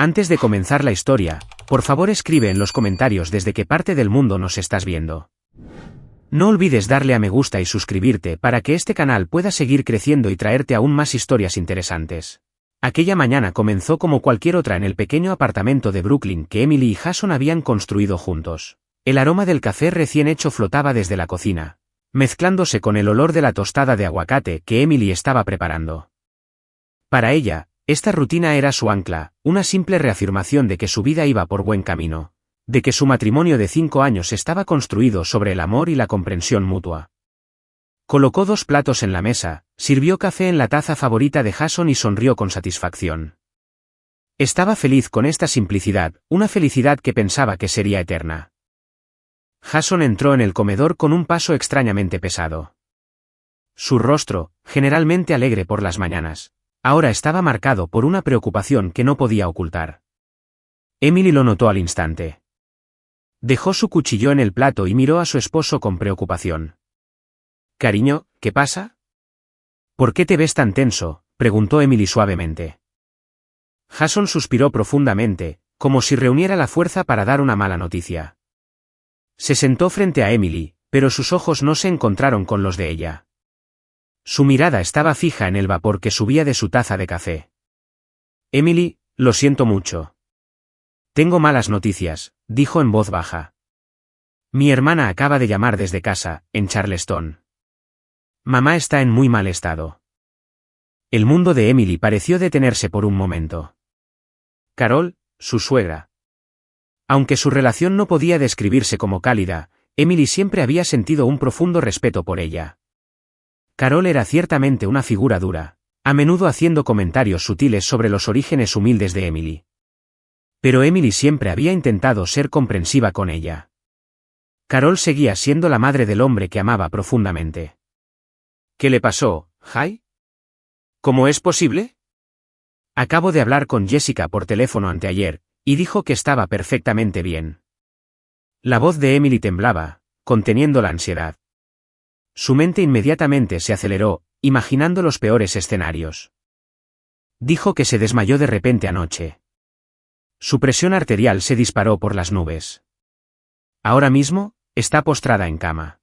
Antes de comenzar la historia, por favor escribe en los comentarios desde qué parte del mundo nos estás viendo. No olvides darle a me gusta y suscribirte para que este canal pueda seguir creciendo y traerte aún más historias interesantes. Aquella mañana comenzó como cualquier otra en el pequeño apartamento de Brooklyn que Emily y Jason habían construido juntos. El aroma del café recién hecho flotaba desde la cocina, mezclándose con el olor de la tostada de aguacate que Emily estaba preparando. Para ella, esta rutina era su ancla, una simple reafirmación de que su vida iba por buen camino, de que su matrimonio de 5 años estaba construido sobre el amor y la comprensión mutua. Colocó 2 platos en la mesa, sirvió café en la taza favorita de Jason y sonrió con satisfacción. Estaba feliz con esta simplicidad, una felicidad que pensaba que sería eterna. Jason entró en el comedor con un paso extrañamente pesado. Su rostro, generalmente alegre por las mañanas, ahora estaba marcado por una preocupación que no podía ocultar. Emily lo notó al instante. Dejó su cuchillo en el plato y miró a su esposo con preocupación. «Cariño, ¿qué pasa?» «¿Por qué te ves tan tenso?», preguntó Emily suavemente. Jason suspiró profundamente, como si reuniera la fuerza para dar una mala noticia. Se sentó frente a Emily, pero sus ojos no se encontraron con los de ella. Su mirada estaba fija en el vapor que subía de su taza de café. «Emily, lo siento mucho. Tengo malas noticias», dijo en voz baja. «Mi hermana acaba de llamar desde casa, en Charleston. Mamá está en muy mal estado». El mundo de Emily pareció detenerse por un momento. Carol, su suegra. Aunque su relación no podía describirse como cálida, Emily siempre había sentido un profundo respeto por ella. Carol era ciertamente una figura dura, a menudo haciendo comentarios sutiles sobre los orígenes humildes de Emily. Pero Emily siempre había intentado ser comprensiva con ella. Carol seguía siendo la madre del hombre que amaba profundamente. «¿Qué le pasó, Jay? ¿Cómo es posible?» «Acabo de hablar con Jessica por teléfono anteayer, y dijo que estaba perfectamente bien». La voz de Emily temblaba, conteniendo la ansiedad. Su mente inmediatamente se aceleró, imaginando los peores escenarios. Dijo que se desmayó de repente anoche. Su presión arterial se disparó por las nubes. Ahora mismo, está postrada en cama.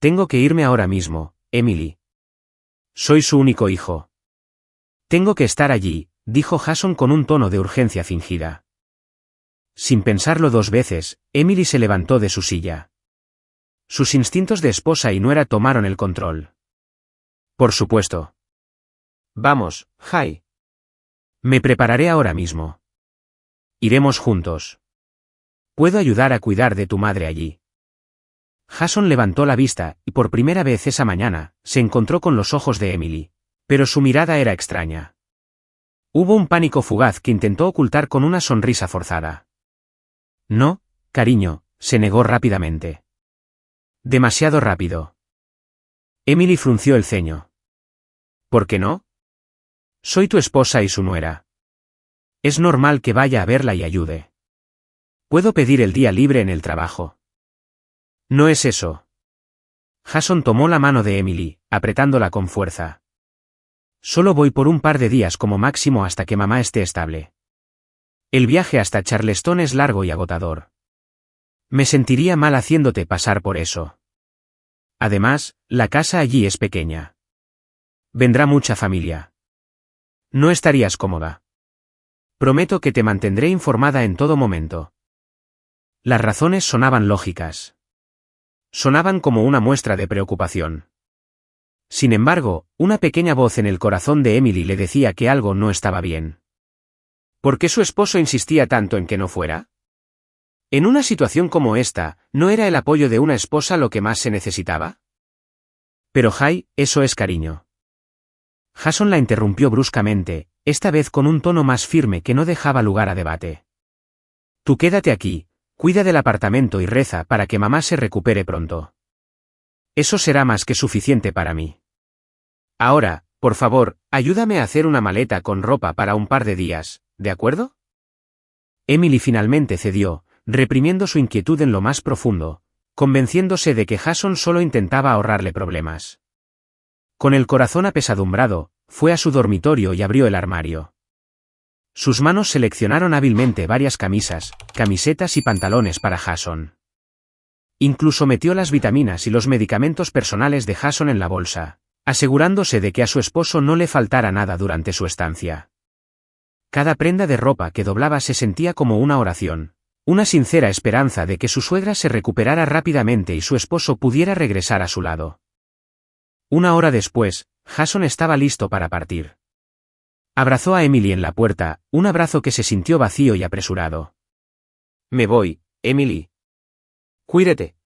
«Tengo que irme ahora mismo, Emily. Soy su único hijo. Tengo que estar allí», dijo Jason con un tono de urgencia fingida. Sin pensarlo 2 veces, Emily se levantó de su silla. Sus instintos de esposa y nuera tomaron el control. «Por supuesto. Vamos, Jay. Me prepararé ahora mismo. Iremos juntos. Puedo ayudar a cuidar de tu madre allí». Jason levantó la vista, y por primera vez esa mañana, se encontró con los ojos de Emily. Pero su mirada era extraña. Hubo un pánico fugaz que intentó ocultar con una sonrisa forzada. «No, cariño», se negó rápidamente. «Demasiado rápido». Emily frunció el ceño. «¿Por qué no? Soy tu esposa y su nuera. Es normal que vaya a verla y ayude. Puedo pedir el día libre en el trabajo». «No es eso». Jason tomó la mano de Emily, apretándola con fuerza. «Solo voy por un par de días como máximo hasta que mamá esté estable. El viaje hasta Charleston es largo y agotador. Me sentiría mal haciéndote pasar por eso. Además, la casa allí es pequeña. Vendrá mucha familia. No estarías cómoda. Prometo que te mantendré informada en todo momento». Las razones sonaban lógicas. Sonaban como una muestra de preocupación. Sin embargo, una pequeña voz en el corazón de Emily le decía que algo no estaba bien. ¿Por qué su esposo insistía tanto en que no fuera? En una situación como esta, ¿no era el apoyo de una esposa lo que más se necesitaba? «Pero Jay, eso es cariño». Jason la interrumpió bruscamente, esta vez con un tono más firme que no dejaba lugar a debate. «Tú quédate aquí, cuida del apartamento y reza para que mamá se recupere pronto. Eso será más que suficiente para mí. Ahora, por favor, ayúdame a hacer una maleta con ropa para un par de días, ¿de acuerdo?» Emily finalmente cedió, reprimiendo su inquietud en lo más profundo, convenciéndose de que Jason solo intentaba ahorrarle problemas. Con el corazón apesadumbrado, fue a su dormitorio y abrió el armario. Sus manos seleccionaron hábilmente varias camisas, camisetas y pantalones para Jason. Incluso metió las vitaminas y los medicamentos personales de Jason en la bolsa, asegurándose de que a su esposo no le faltara nada durante su estancia. Cada prenda de ropa que doblaba se sentía como una oración, una sincera esperanza de que su suegra se recuperara rápidamente y su esposo pudiera regresar a su lado. Una hora después, Jason estaba listo para partir. Abrazó a Emily en la puerta, un abrazo que se sintió vacío y apresurado. «Me voy, Emily. Cuídate.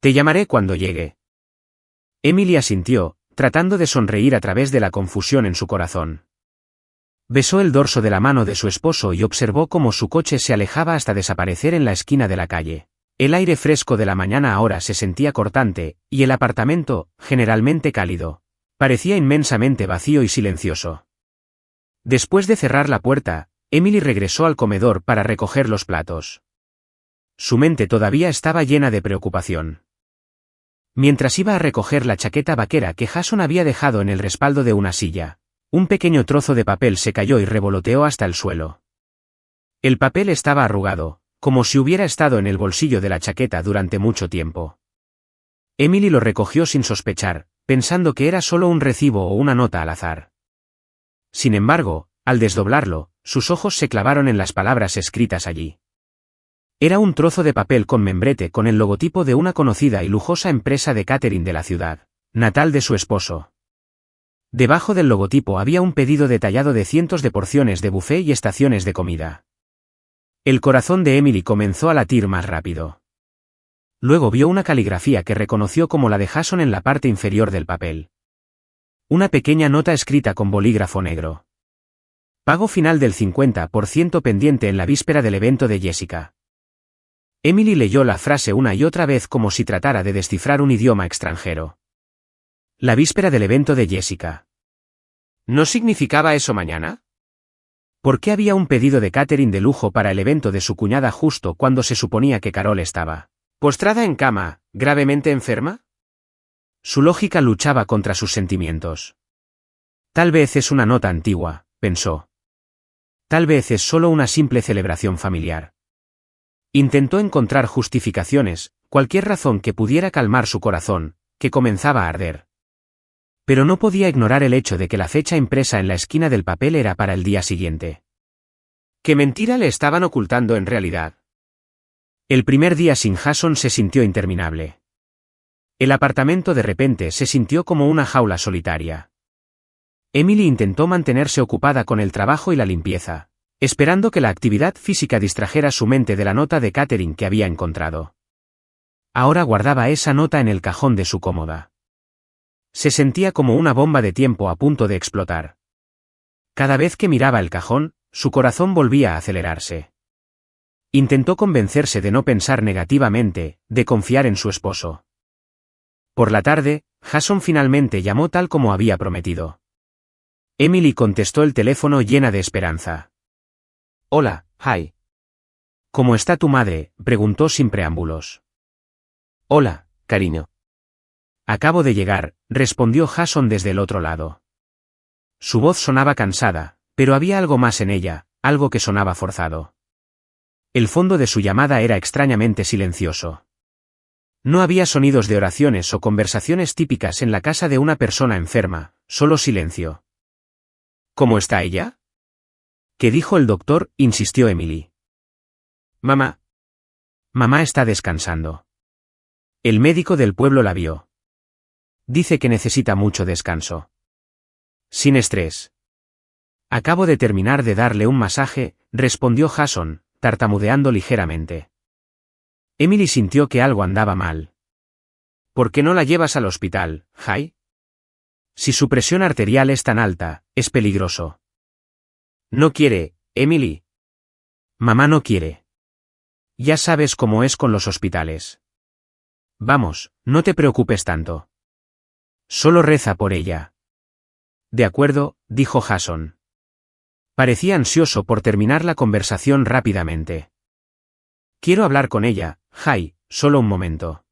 Te llamaré cuando llegue». Emily asintió, tratando de sonreír a través de la confusión en su corazón. Besó el dorso de la mano de su esposo y observó cómo su coche se alejaba hasta desaparecer en la esquina de la calle. El aire fresco de la mañana ahora se sentía cortante, y el apartamento, generalmente cálido, parecía inmensamente vacío y silencioso. Después de cerrar la puerta, Emily regresó al comedor para recoger los platos. Su mente todavía estaba llena de preocupación. Mientras iba a recoger la chaqueta vaquera que Jason había dejado en el respaldo de una silla, un pequeño trozo de papel se cayó y revoloteó hasta el suelo. El papel estaba arrugado, como si hubiera estado en el bolsillo de la chaqueta durante mucho tiempo. Emily lo recogió sin sospechar, pensando que era solo un recibo o una nota al azar. Sin embargo, al desdoblarlo, sus ojos se clavaron en las palabras escritas allí. Era un trozo de papel con membrete con el logotipo de una conocida y lujosa empresa de catering de la ciudad, natal de su esposo. Debajo del logotipo había un pedido detallado de cientos de porciones de buffet y estaciones de comida. El corazón de Emily comenzó a latir más rápido. Luego vio una caligrafía que reconoció como la de Jason en la parte inferior del papel. Una pequeña nota escrita con bolígrafo negro. Pago final del 50% pendiente en la víspera del evento de Jessica. Emily leyó la frase una y otra vez como si tratara de descifrar un idioma extranjero. La víspera del evento de Jessica. ¿No significaba eso mañana? ¿Por qué había un pedido de catering de lujo para el evento de su cuñada justo cuando se suponía que Carol estaba postrada en cama, gravemente enferma? Su lógica luchaba contra sus sentimientos. Tal vez es una nota antigua, pensó. Tal vez es solo una simple celebración familiar. Intentó encontrar justificaciones, cualquier razón que pudiera calmar su corazón, que comenzaba a arder. Pero no podía ignorar el hecho de que la fecha impresa en la esquina del papel era para el día siguiente. ¿Qué mentira le estaban ocultando en realidad? El primer día sin Jason se sintió interminable. El apartamento de repente se sintió como una jaula solitaria. Emily intentó mantenerse ocupada con el trabajo y la limpieza, esperando que la actividad física distrajera su mente de la nota de catering que había encontrado. Ahora guardaba esa nota en el cajón de su cómoda. Se sentía como una bomba de tiempo a punto de explotar. Cada vez que miraba el cajón, su corazón volvía a acelerarse. Intentó convencerse de no pensar negativamente, de confiar en su esposo. Por la tarde, Jason finalmente llamó tal como había prometido. Emily contestó el teléfono llena de esperanza. «Hola, hi. ¿Cómo está tu madre?», preguntó sin preámbulos. «Hola, cariño. Acabo de llegar», respondió Jason desde el otro lado. Su voz sonaba cansada, pero había algo más en ella, algo que sonaba forzado. El fondo de su llamada era extrañamente silencioso. No había sonidos de oraciones o conversaciones típicas en la casa de una persona enferma, solo silencio. «¿Cómo está ella?», «¿Qué dijo el doctor?», insistió Emily. «Mamá. Mamá está descansando. El médico del pueblo la vio. Dice que necesita mucho descanso. Sin estrés. Acabo de terminar de darle un masaje», respondió Jason, tartamudeando ligeramente. Emily sintió que algo andaba mal. «¿Por qué no la llevas al hospital, Jai? Si su presión arterial es tan alta, es peligroso». «No quiere, Emily». «Mamá no quiere. Ya sabes cómo es con los hospitales. Vamos, no te preocupes tanto. Solo reza por ella». «De acuerdo», dijo Jason. Parecía ansioso por terminar la conversación rápidamente. «Quiero hablar con ella, Jai, solo un momento.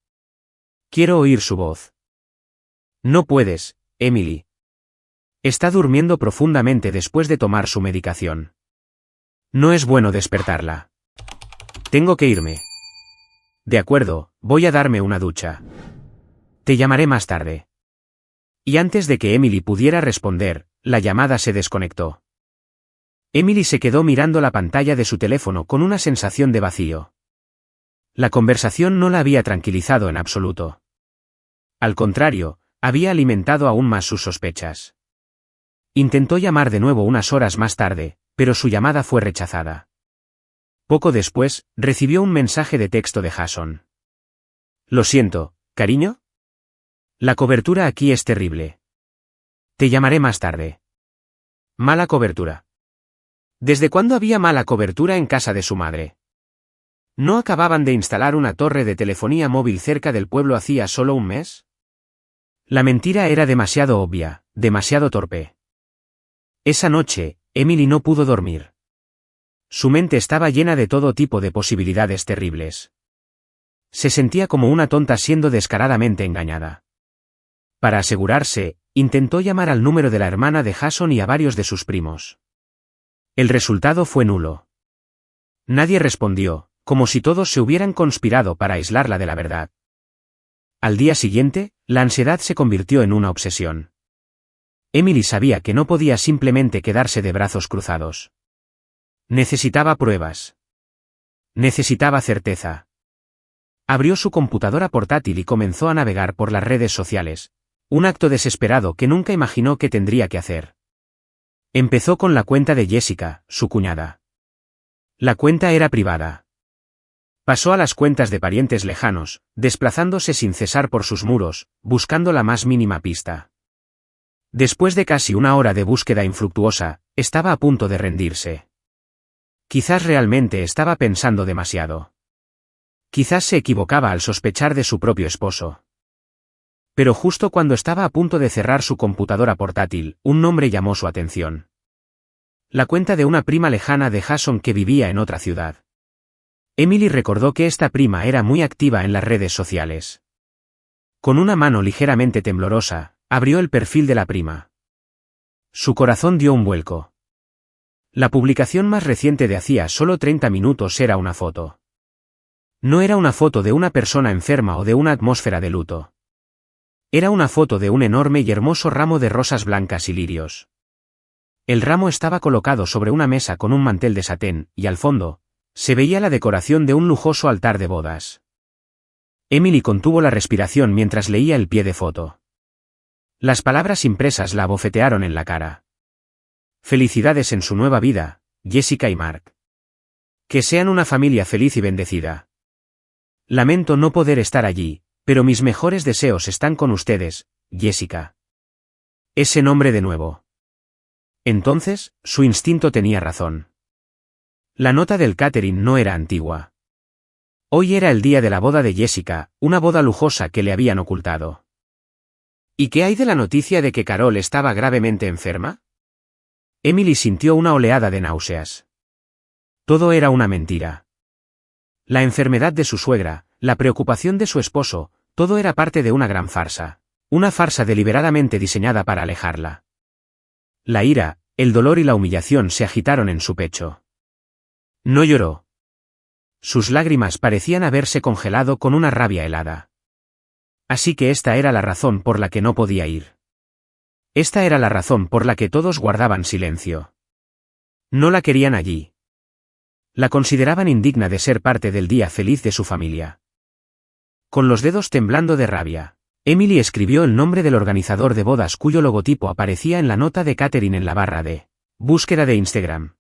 Quiero oír su voz». «No puedes, Emily. Está durmiendo profundamente después de tomar su medicación. No es bueno despertarla. Tengo que irme. De acuerdo, voy a darme una ducha. Te llamaré más tarde. Y antes de que Emily pudiera responder, la llamada se desconectó. Emily se quedó mirando la pantalla de su teléfono con una sensación de vacío. La conversación no la había tranquilizado en absoluto. Al contrario, había alimentado aún más sus sospechas. Intentó llamar de nuevo unas horas más tarde, pero su llamada fue rechazada. Poco después, recibió un mensaje de texto de Jason. Lo siento, cariño. La cobertura aquí es terrible. Te llamaré más tarde. Mala cobertura. ¿Desde cuándo había mala cobertura en casa de su madre? ¿No acababan de instalar una torre de telefonía móvil cerca del pueblo hacía solo un mes? La mentira era demasiado obvia, demasiado torpe. Esa noche, Emily no pudo dormir. Su mente estaba llena de todo tipo de posibilidades terribles. Se sentía como una tonta siendo descaradamente engañada. Para asegurarse, intentó llamar al número de la hermana de Jason y a varios de sus primos. El resultado fue nulo. Nadie respondió, como si todos se hubieran conspirado para aislarla de la verdad. Al día siguiente, la ansiedad se convirtió en una obsesión. Emily sabía que no podía simplemente quedarse de brazos cruzados. Necesitaba pruebas. Necesitaba certeza. Abrió su computadora portátil y comenzó a navegar por las redes sociales, un acto desesperado que nunca imaginó que tendría que hacer. Empezó con la cuenta de Jessica, su cuñada. La cuenta era privada. Pasó a las cuentas de parientes lejanos, desplazándose sin cesar por sus muros, buscando la más mínima pista. Después de casi una hora de búsqueda infructuosa, estaba a punto de rendirse. Quizás realmente estaba pensando demasiado. Quizás se equivocaba al sospechar de su propio esposo. Pero justo cuando estaba a punto de cerrar su computadora portátil, un nombre llamó su atención. La cuenta de una prima lejana de Jason que vivía en otra ciudad. Emily recordó que esta prima era muy activa en las redes sociales. Con una mano ligeramente temblorosa, abrió el perfil de la prima. Su corazón dio un vuelco. La publicación más reciente de hacía solo 30 minutos era una foto. No era una foto de una persona enferma o de una atmósfera de luto. Era una foto de un enorme y hermoso ramo de rosas blancas y lirios. El ramo estaba colocado sobre una mesa con un mantel de satén, y al fondo, se veía la decoración de un lujoso altar de bodas. Emily contuvo la respiración mientras leía el pie de foto. Las palabras impresas la abofetearon en la cara. Felicidades en su nueva vida, Jessica y Mark. Que sean una familia feliz y bendecida. Lamento no poder estar allí, pero mis mejores deseos están con ustedes, Jessica. Ese nombre de nuevo. Entonces, su instinto tenía razón. La nota del catering no era antigua. Hoy era el día de la boda de Jessica, una boda lujosa que le habían ocultado. ¿Y qué hay de la noticia de que Carol estaba gravemente enferma? Emily sintió una oleada de náuseas. Todo era una mentira. La enfermedad de su suegra, la preocupación de su esposo, todo era parte de una gran farsa. Una farsa deliberadamente diseñada para alejarla. La ira, el dolor y la humillación se agitaron en su pecho. No lloró. Sus lágrimas parecían haberse congelado con una rabia helada. Así que esta era la razón por la que no podía ir. Esta era la razón por la que todos guardaban silencio. No la querían allí. La consideraban indigna de ser parte del día feliz de su familia. Con los dedos temblando de rabia, Emily escribió el nombre del organizador de bodas cuyo logotipo aparecía en la nota de catering en la barra de búsqueda de Instagram.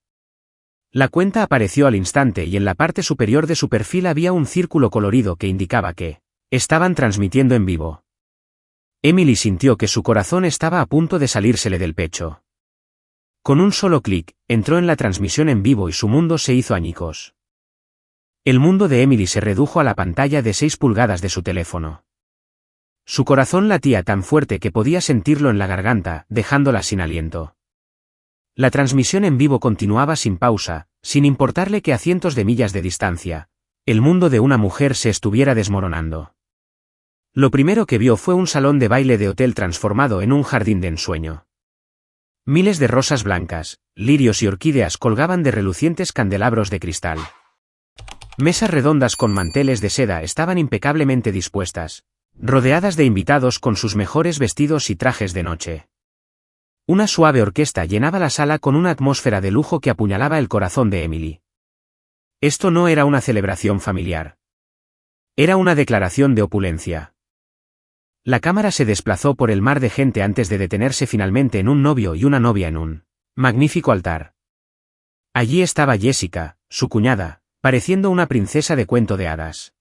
La cuenta apareció al instante y en la parte superior de su perfil había un círculo colorido que indicaba que estaban transmitiendo en vivo. Emily sintió que su corazón estaba a punto de salírsele del pecho. Con un solo clic, entró en la transmisión en vivo y su mundo se hizo añicos. El mundo de Emily se redujo a la pantalla de 6 pulgadas de su teléfono. Su corazón latía tan fuerte que podía sentirlo en la garganta, dejándola sin aliento. La transmisión en vivo continuaba sin pausa, sin importarle que a cientos de millas de distancia, el mundo de una mujer se estuviera desmoronando. Lo primero que vio fue un salón de baile de hotel transformado en un jardín de ensueño. Miles de rosas blancas, lirios y orquídeas colgaban de relucientes candelabros de cristal. Mesas redondas con manteles de seda estaban impecablemente dispuestas, rodeadas de invitados con sus mejores vestidos y trajes de noche. Una suave orquesta llenaba la sala con una atmósfera de lujo que apuñalaba el corazón de Emily. Esto no era una celebración familiar. Era una declaración de opulencia. La cámara se desplazó por el mar de gente antes de detenerse finalmente en un novio y una novia en un magnífico altar. Allí estaba Jessica, su cuñada, pareciendo una princesa de cuento de hadas.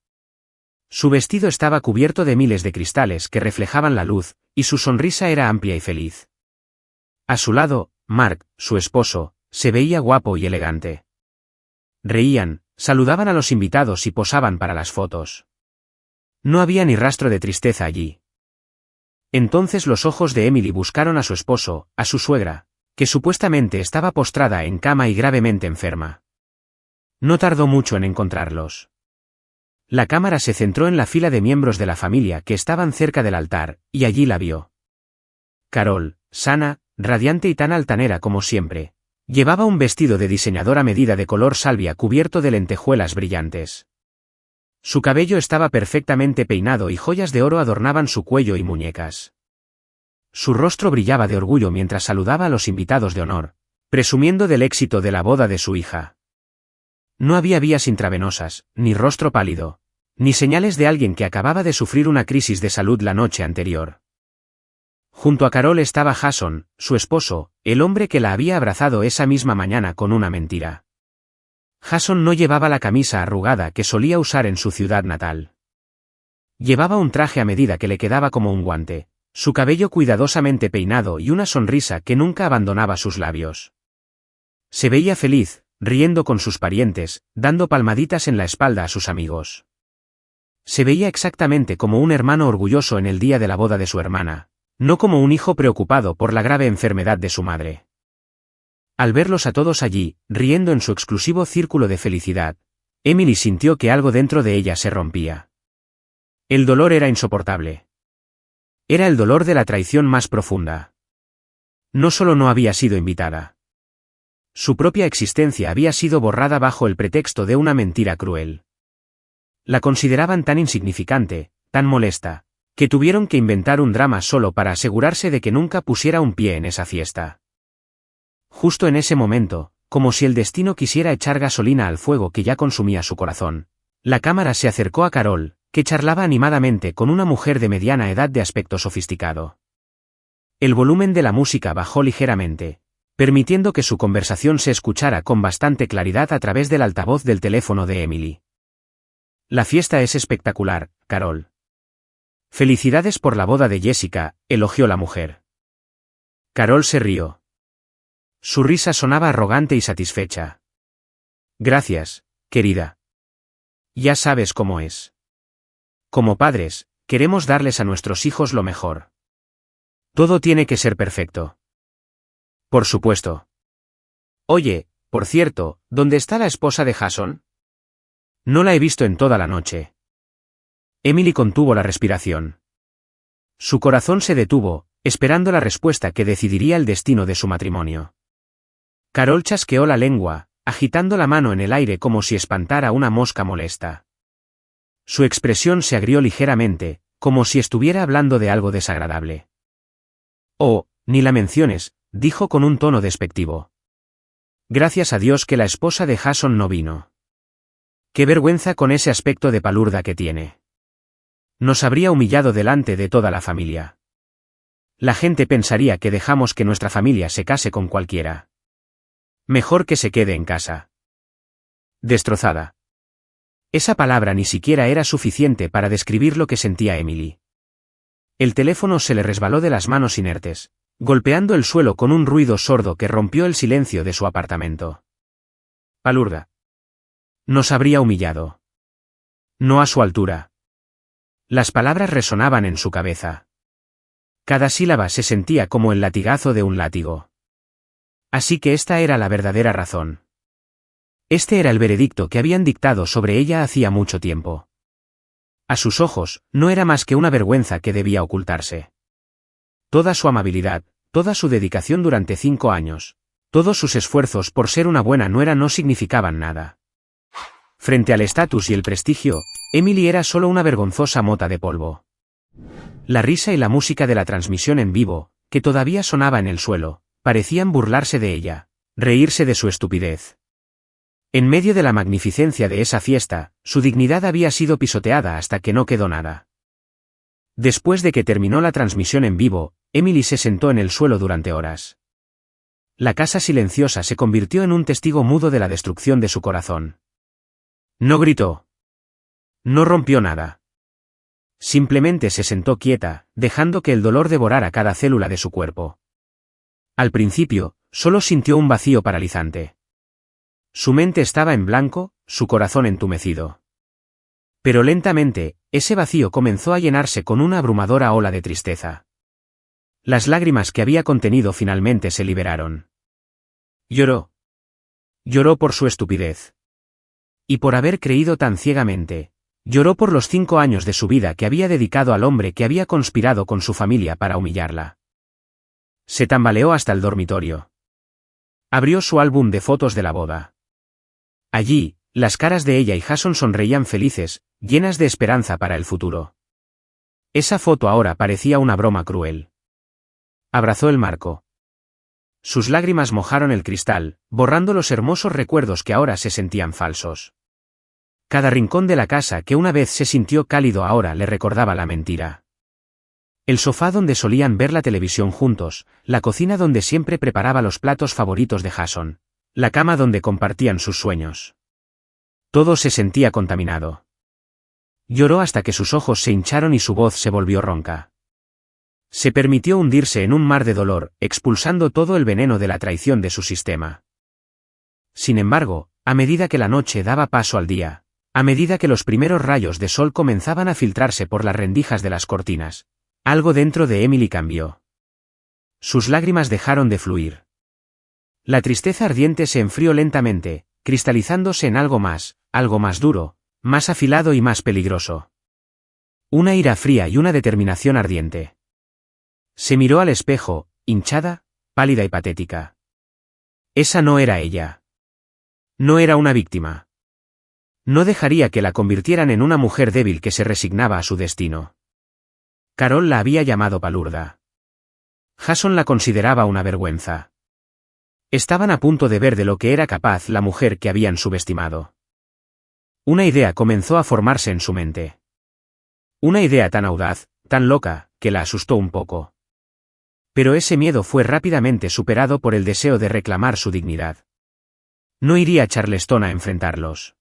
Su vestido estaba cubierto de miles de cristales que reflejaban la luz, y su sonrisa era amplia y feliz. A su lado, Mark, su esposo, se veía guapo y elegante. Reían, saludaban a los invitados y posaban para las fotos. No había ni rastro de tristeza allí. Entonces los ojos de Emily buscaron a su esposo, a su suegra, que supuestamente estaba postrada en cama y gravemente enferma. No tardó mucho en encontrarlos. La cámara se centró en la fila de miembros de la familia que estaban cerca del altar, y allí la vio. Carol, sana, radiante y tan altanera como siempre, llevaba un vestido de diseñador a medida de color salvia cubierto de lentejuelas brillantes. Su cabello estaba perfectamente peinado y joyas de oro adornaban su cuello y muñecas. Su rostro brillaba de orgullo mientras saludaba a los invitados de honor, presumiendo del éxito de la boda de su hija. No había vías intravenosas, ni rostro pálido, ni señales de alguien que acababa de sufrir una crisis de salud la noche anterior. Junto a Carol estaba Jason, su esposo, el hombre que la había abrazado esa misma mañana con una mentira. Jason no llevaba la camisa arrugada que solía usar en su ciudad natal. Llevaba un traje a medida que le quedaba como un guante, su cabello cuidadosamente peinado y una sonrisa que nunca abandonaba sus labios. Se veía feliz, riendo con sus parientes, dando palmaditas en la espalda a sus amigos. Se veía exactamente como un hermano orgulloso en el día de la boda de su hermana, no como un hijo preocupado por la grave enfermedad de su madre. Al verlos a todos allí, riendo en su exclusivo círculo de felicidad, Emily sintió que algo dentro de ella se rompía. El dolor era insoportable. Era el dolor de la traición más profunda. No solo no había sido invitada. Su propia existencia había sido borrada bajo el pretexto de una mentira cruel. La consideraban tan insignificante, tan molesta, que tuvieron que inventar un drama solo para asegurarse de que nunca pusiera un pie en esa fiesta. Justo en ese momento, como si el destino quisiera echar gasolina al fuego que ya consumía su corazón, la cámara se acercó a Carol, que charlaba animadamente con una mujer de mediana edad de aspecto sofisticado. El volumen de la música bajó ligeramente, permitiendo que su conversación se escuchara con bastante claridad a través del altavoz del teléfono de Emily. La fiesta es espectacular, Carol. Felicidades por la boda de Jessica, elogió la mujer. Carol se rió. Su risa sonaba arrogante y satisfecha. Gracias, querida. Ya sabes cómo es. Como padres, queremos darles a nuestros hijos lo mejor. Todo tiene que ser perfecto. Por supuesto. Oye, por cierto, ¿dónde está la esposa de Jason? No la he visto en toda la noche. Emily contuvo la respiración. Su corazón se detuvo, esperando la respuesta que decidiría el destino de su matrimonio. Carol chasqueó la lengua, agitando la mano en el aire como si espantara una mosca molesta. Su expresión se agrió ligeramente, como si estuviera hablando de algo desagradable. Oh, ni la menciones, dijo con un tono despectivo. Gracias a Dios que la esposa de Jason no vino. Qué vergüenza con ese aspecto de palurda que tiene. Nos habría humillado delante de toda la familia. La gente pensaría que dejamos que nuestra familia se case con cualquiera. Mejor que se quede en casa. Destrozada. Esa palabra ni siquiera era suficiente para describir lo que sentía Emily. El teléfono se le resbaló de las manos inertes, golpeando el suelo con un ruido sordo que rompió el silencio de su apartamento. Palurda. Nos habría humillado. No a su altura. Las palabras resonaban en su cabeza. Cada sílaba se sentía como el latigazo de un látigo. Así que esta era la verdadera razón. Este era el veredicto que habían dictado sobre ella hacía mucho tiempo. A sus ojos, no era más que una vergüenza que debía ocultarse. Toda su amabilidad, toda su dedicación durante 5 años, Todos sus esfuerzos por ser una buena nuera no significaban nada. Frente al estatus y el prestigio, Emily era solo una vergonzosa mota de polvo. La risa y la música de la transmisión en vivo, que todavía sonaba en el suelo, parecían burlarse de ella, reírse de su estupidez. En medio de la magnificencia de esa fiesta, su dignidad había sido pisoteada hasta que no quedó nada. Después de que terminó la transmisión en vivo, Emily se sentó en el suelo durante horas. La casa silenciosa se convirtió en un testigo mudo de la destrucción de su corazón. No gritó. No rompió nada. Simplemente se sentó quieta, dejando que el dolor devorara cada célula de su cuerpo. Al principio, solo sintió un vacío paralizante. Su mente estaba en blanco, su corazón entumecido. Pero lentamente, ese vacío comenzó a llenarse con una abrumadora ola de tristeza. Las lágrimas que había contenido finalmente se liberaron. Lloró. Lloró por su estupidez. Y por haber creído tan ciegamente. Lloró por los 5 años de su vida que había dedicado al hombre que había conspirado con su familia para humillarla. Se tambaleó hasta el dormitorio. Abrió su álbum de fotos de la boda. Allí, las caras de ella y Jason sonreían felices, llenas de esperanza para el futuro. Esa foto ahora parecía una broma cruel. Abrazó el marco. Sus lágrimas mojaron el cristal, borrando los hermosos recuerdos que ahora se sentían falsos. Cada rincón de la casa que una vez se sintió cálido ahora le recordaba la mentira. El sofá donde solían ver la televisión juntos, la cocina donde siempre preparaba los platos favoritos de Jason, la cama donde compartían sus sueños. Todo se sentía contaminado. Lloró hasta que sus ojos se hincharon y su voz se volvió ronca. Se permitió hundirse en un mar de dolor, expulsando todo el veneno de la traición de su sistema. Sin embargo, a medida que la noche daba paso al día, a medida que los primeros rayos de sol comenzaban a filtrarse por las rendijas de las cortinas, algo dentro de Emily cambió. Sus lágrimas dejaron de fluir. La tristeza ardiente se enfrió lentamente, cristalizándose en algo más duro, más afilado y más peligroso. Una ira fría y una determinación ardiente. Se miró al espejo, hinchada, pálida y patética. Esa no era ella. No era una víctima. No dejaría que la convirtieran en una mujer débil que se resignaba a su destino. Carol la había llamado palurda. Jason la consideraba una vergüenza. Estaban a punto de ver de lo que era capaz la mujer que habían subestimado. Una idea comenzó a formarse en su mente. Una idea tan audaz, tan loca, que la asustó un poco. Pero ese miedo fue rápidamente superado por el deseo de reclamar su dignidad. No iría a Charleston a enfrentarlos.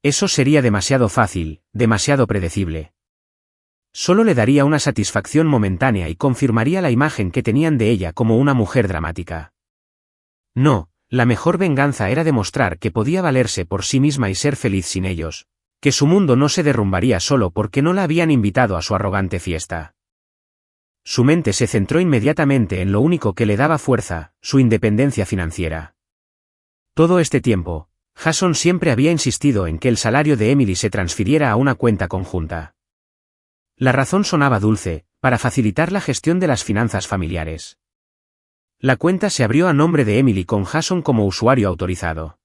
Eso sería demasiado fácil, demasiado predecible. Solo le daría una satisfacción momentánea y confirmaría la imagen que tenían de ella como una mujer dramática. No, la mejor venganza era demostrar que podía valerse por sí misma y ser feliz sin ellos, que su mundo no se derrumbaría solo porque no la habían invitado a su arrogante fiesta. Su mente se centró inmediatamente en lo único que le daba fuerza, su independencia financiera. Todo este tiempo, Jason siempre había insistido en que el salario de Emily se transfiriera a una cuenta conjunta. La razón sonaba dulce, para facilitar la gestión de las finanzas familiares. La cuenta se abrió a nombre de Emily con Jason como usuario autorizado.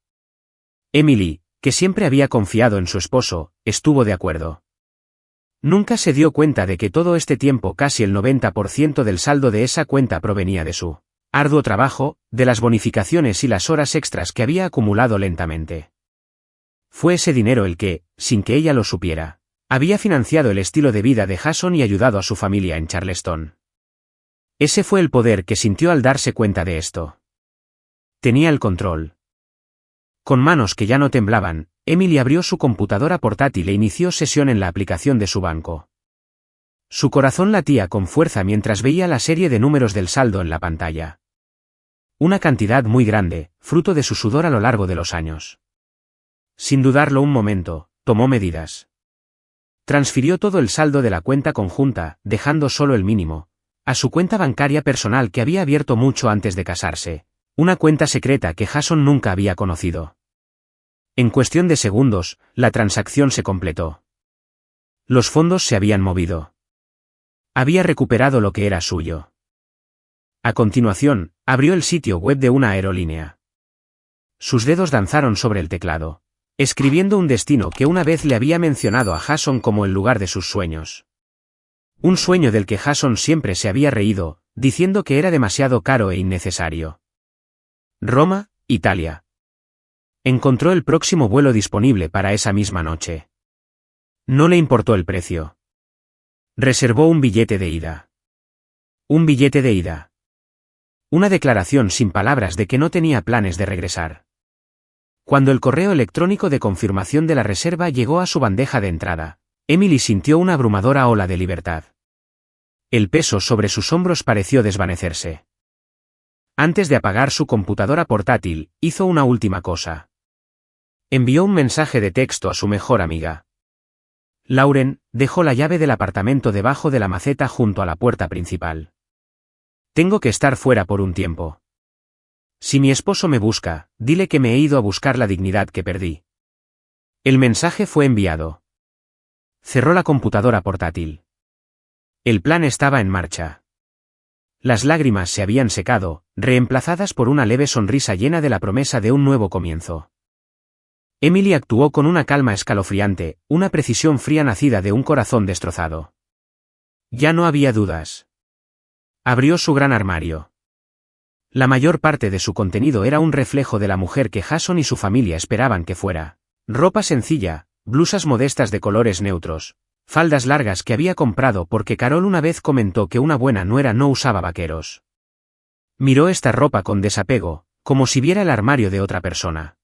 Emily, que siempre había confiado en su esposo, estuvo de acuerdo. Nunca se dio cuenta de que todo este tiempo casi el 90% del saldo de esa cuenta provenía de su arduo trabajo, de las bonificaciones y las horas extras que había acumulado lentamente. Fue ese dinero el que, sin que ella lo supiera, había financiado el estilo de vida de Jason y ayudado a su familia en Charleston. Ese fue el poder que sintió al darse cuenta de esto. Tenía el control. Con manos que ya no temblaban, Emily abrió su computadora portátil e inició sesión en la aplicación de su banco. Su corazón latía con fuerza mientras veía la serie de números del saldo en la pantalla. Una cantidad muy grande, fruto de su sudor a lo largo de los años. Sin dudarlo un momento, tomó medidas. Transfirió todo el saldo de la cuenta conjunta, dejando solo el mínimo, a su cuenta bancaria personal que había abierto mucho antes de casarse, una cuenta secreta que Jason nunca había conocido. En cuestión de segundos, la transacción se completó. Los fondos se habían movido. Había recuperado lo que era suyo. A continuación, abrió el sitio web de una aerolínea. Sus dedos danzaron sobre el teclado, escribiendo un destino que una vez le había mencionado a Jason como el lugar de sus sueños. Un sueño del que Jason siempre se había reído, diciendo que era demasiado caro e innecesario. Roma, Italia. Encontró el próximo vuelo disponible para esa misma noche. No le importó el precio. Reservó un billete de ida. Un billete de ida. Una declaración sin palabras de que no tenía planes de regresar. Cuando el correo electrónico de confirmación de la reserva llegó a su bandeja de entrada, Emily sintió una abrumadora ola de libertad. El peso sobre sus hombros pareció desvanecerse. Antes de apagar su computadora portátil, hizo una última cosa. Envió un mensaje de texto a su mejor amiga. Lauren dejó la llave del apartamento debajo de la maceta junto a la puerta principal. Tengo que estar fuera por un tiempo. Si mi esposo me busca, dile que me he ido a buscar la dignidad que perdí. El mensaje fue enviado. Cerró la computadora portátil. El plan estaba en marcha. Las lágrimas se habían secado, reemplazadas por una leve sonrisa llena de la promesa de un nuevo comienzo. Emily actuó con una calma escalofriante, una precisión fría nacida de un corazón destrozado. Ya no había dudas. Abrió su gran armario. La mayor parte de su contenido era un reflejo de la mujer que Jason y su familia esperaban que fuera. Ropa sencilla, blusas modestas de colores neutros, faldas largas que había comprado porque Carol una vez comentó que una buena nuera no usaba vaqueros. Miró esta ropa con desapego, como si viera el armario de otra persona.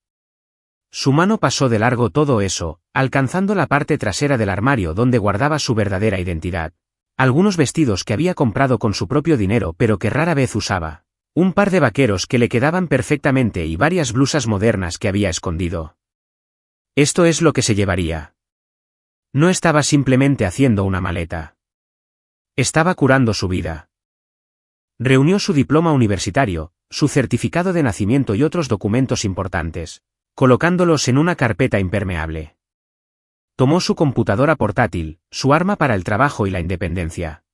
Su mano pasó de largo todo eso, alcanzando la parte trasera del armario donde guardaba su verdadera identidad. Algunos vestidos que había comprado con su propio dinero pero que rara vez usaba. Un par de vaqueros que le quedaban perfectamente y varias blusas modernas que había escondido. Esto es lo que se llevaría. No estaba simplemente haciendo una maleta. Estaba curando su vida. Reunió su diploma universitario, su certificado de nacimiento y otros documentos importantes, colocándolos en una carpeta impermeable. Tomó su computadora portátil, su arma para el trabajo y la independencia.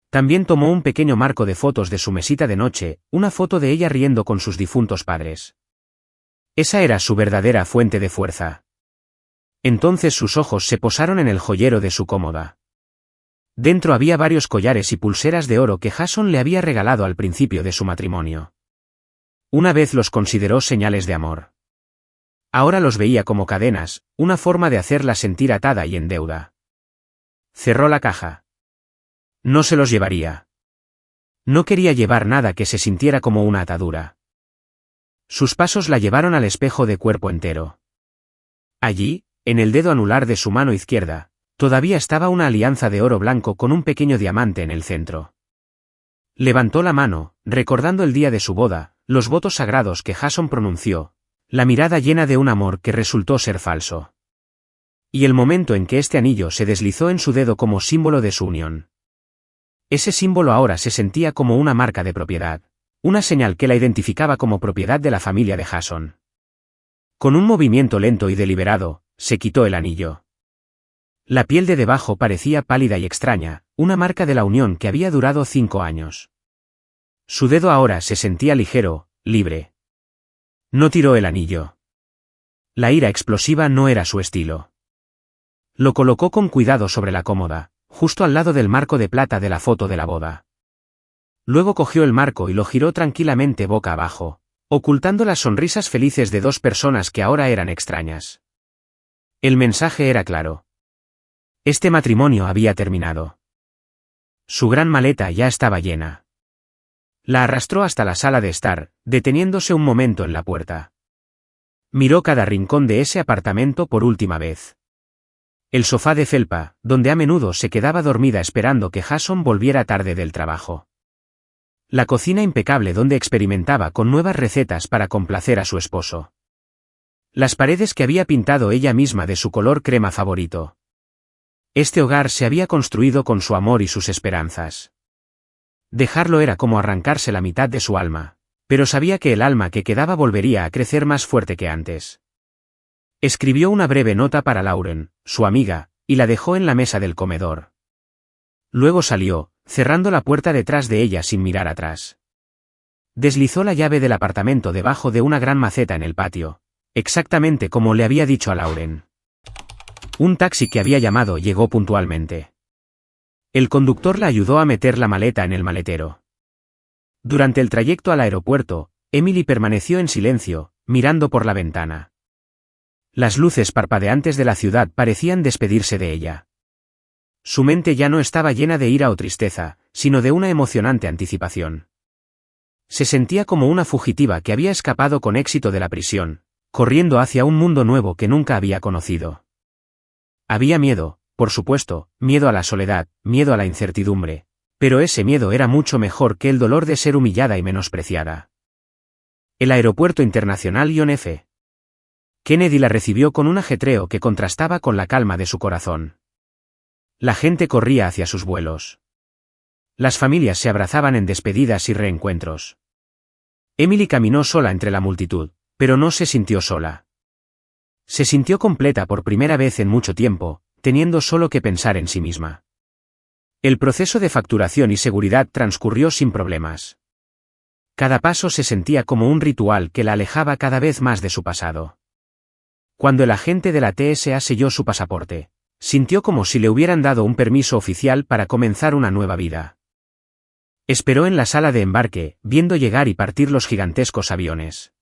También tomó un pequeño marco de fotos de su mesita de noche, una foto de ella riendo con sus difuntos padres. Esa era su verdadera fuente de fuerza. Entonces sus ojos se posaron en el joyero de su cómoda. Dentro había varios collares y pulseras de oro que Jason le había regalado al principio de su matrimonio. Una vez los consideró señales de amor. Ahora los veía como cadenas, una forma de hacerla sentir atada y en deuda. Cerró la caja. No se los llevaría. No quería llevar nada que se sintiera como una atadura. Sus pasos la llevaron al espejo de cuerpo entero. Allí, en el dedo anular de su mano izquierda, todavía estaba una alianza de oro blanco con un pequeño diamante en el centro. Levantó la mano, recordando el día de su boda, los votos sagrados que Jason pronunció, la mirada llena de un amor que resultó ser falso. Y el momento en que este anillo se deslizó en su dedo como símbolo de su unión. Ese símbolo ahora se sentía como una marca de propiedad, una señal que la identificaba como propiedad de la familia de Jason. Con un movimiento lento y deliberado, se quitó el anillo. La piel de debajo parecía pálida y extraña, una marca de la unión que había durado 5 años. Su dedo ahora se sentía ligero, libre. No tiró el anillo. La ira explosiva no era su estilo. Lo colocó con cuidado sobre la cómoda, justo al lado del marco de plata de la foto de la boda. Luego cogió el marco y lo giró tranquilamente boca abajo, ocultando las sonrisas felices de dos personas que ahora eran extrañas. El mensaje era claro. Este matrimonio había terminado. Su gran maleta ya estaba llena. La arrastró hasta la sala de estar, deteniéndose un momento en la puerta. Miró cada rincón de ese apartamento por última vez. El sofá de felpa, donde a menudo se quedaba dormida esperando que Jason volviera tarde del trabajo. La cocina impecable donde experimentaba con nuevas recetas para complacer a su esposo. Las paredes que había pintado ella misma de su color crema favorito. Este hogar se había construido con su amor y sus esperanzas. Dejarlo era como arrancarse la mitad de su alma, pero sabía que el alma que quedaba volvería a crecer más fuerte que antes. Escribió una breve nota para Lauren, su amiga, y la dejó en la mesa del comedor. Luego salió, cerrando la puerta detrás de ella sin mirar atrás. Deslizó la llave del apartamento debajo de una gran maceta en el patio, exactamente como le había dicho a Lauren. Un taxi que había llamado llegó puntualmente. El conductor la ayudó a meter la maleta en el maletero. Durante el trayecto al aeropuerto, Emily permaneció en silencio, mirando por la ventana. Las luces parpadeantes de la ciudad parecían despedirse de ella. Su mente ya no estaba llena de ira o tristeza, sino de una emocionante anticipación. Se sentía como una fugitiva que había escapado con éxito de la prisión, corriendo hacia un mundo nuevo que nunca había conocido. Había miedo, por supuesto, miedo a la soledad, miedo a la incertidumbre, pero ese miedo era mucho mejor que el dolor de ser humillada y menospreciada. El aeropuerto internacional John F. Kennedy la recibió con un ajetreo que contrastaba con la calma de su corazón. La gente corría hacia sus vuelos. Las familias se abrazaban en despedidas y reencuentros. Emily caminó sola entre la multitud, pero no se sintió sola. Se sintió completa por primera vez en mucho tiempo, teniendo solo que pensar en sí misma. El proceso de facturación y seguridad transcurrió sin problemas. Cada paso se sentía como un ritual que la alejaba cada vez más de su pasado. Cuando el agente de la TSA selló su pasaporte, sintió como si le hubieran dado un permiso oficial para comenzar una nueva vida. Esperó en la sala de embarque, viendo llegar y partir los gigantescos aviones.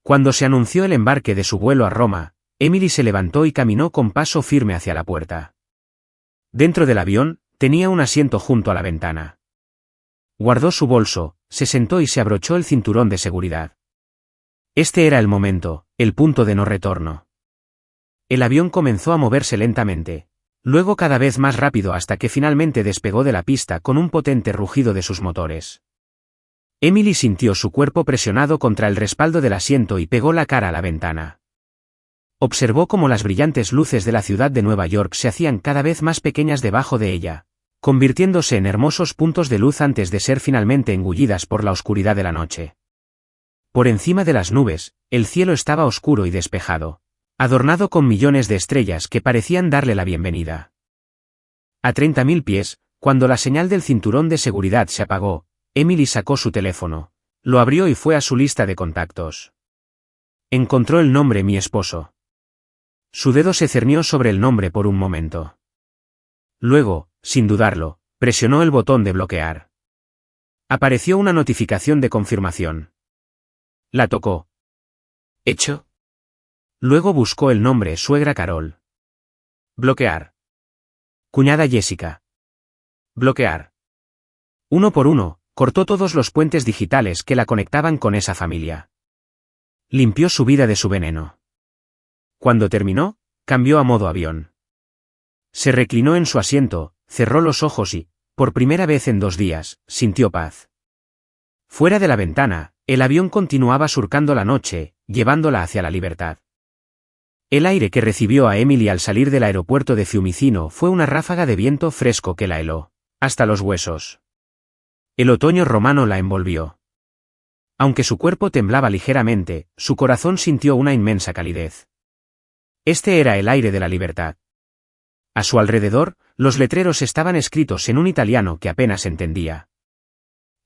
Cuando se anunció el embarque de su vuelo a Roma, Emily se levantó y caminó con paso firme hacia la puerta. Dentro del avión, tenía un asiento junto a la ventana. Guardó su bolso, se sentó y se abrochó el cinturón de seguridad. Este era el momento, el punto de no retorno. El avión comenzó a moverse lentamente, luego cada vez más rápido hasta que finalmente despegó de la pista con un potente rugido de sus motores. Emily sintió su cuerpo presionado contra el respaldo del asiento y pegó la cara a la ventana. Observó cómo las brillantes luces de la ciudad de Nueva York se hacían cada vez más pequeñas debajo de ella, convirtiéndose en hermosos puntos de luz antes de ser finalmente engullidas por la oscuridad de la noche. Por encima de las nubes, el cielo estaba oscuro y despejado, adornado con millones de estrellas que parecían darle la bienvenida. A 30.000 pies, cuando la señal del cinturón de seguridad se apagó, Emily sacó su teléfono, lo abrió y fue a su lista de contactos. Encontró el nombre mi esposo. Su dedo se cernió sobre el nombre por un momento. Luego, sin dudarlo, presionó el botón de bloquear. Apareció una notificación de confirmación. La tocó. ¿Hecho? Luego buscó el nombre suegra Carol. Bloquear. Cuñada Jessica. Bloquear. Uno por uno, cortó todos los puentes digitales que la conectaban con esa familia. Limpió su vida de su veneno. Cuando terminó, cambió a modo avión. Se reclinó en su asiento, cerró los ojos y, por primera vez en 2 días, sintió paz. Fuera de la ventana, el avión continuaba surcando la noche, llevándola hacia la libertad. El aire que recibió a Emily al salir del aeropuerto de Fiumicino fue una ráfaga de viento fresco que la heló, hasta los huesos. El otoño romano la envolvió. Aunque su cuerpo temblaba ligeramente, su corazón sintió una inmensa calidez. Este era el aire de la libertad. A su alrededor, los letreros estaban escritos en un italiano que apenas entendía.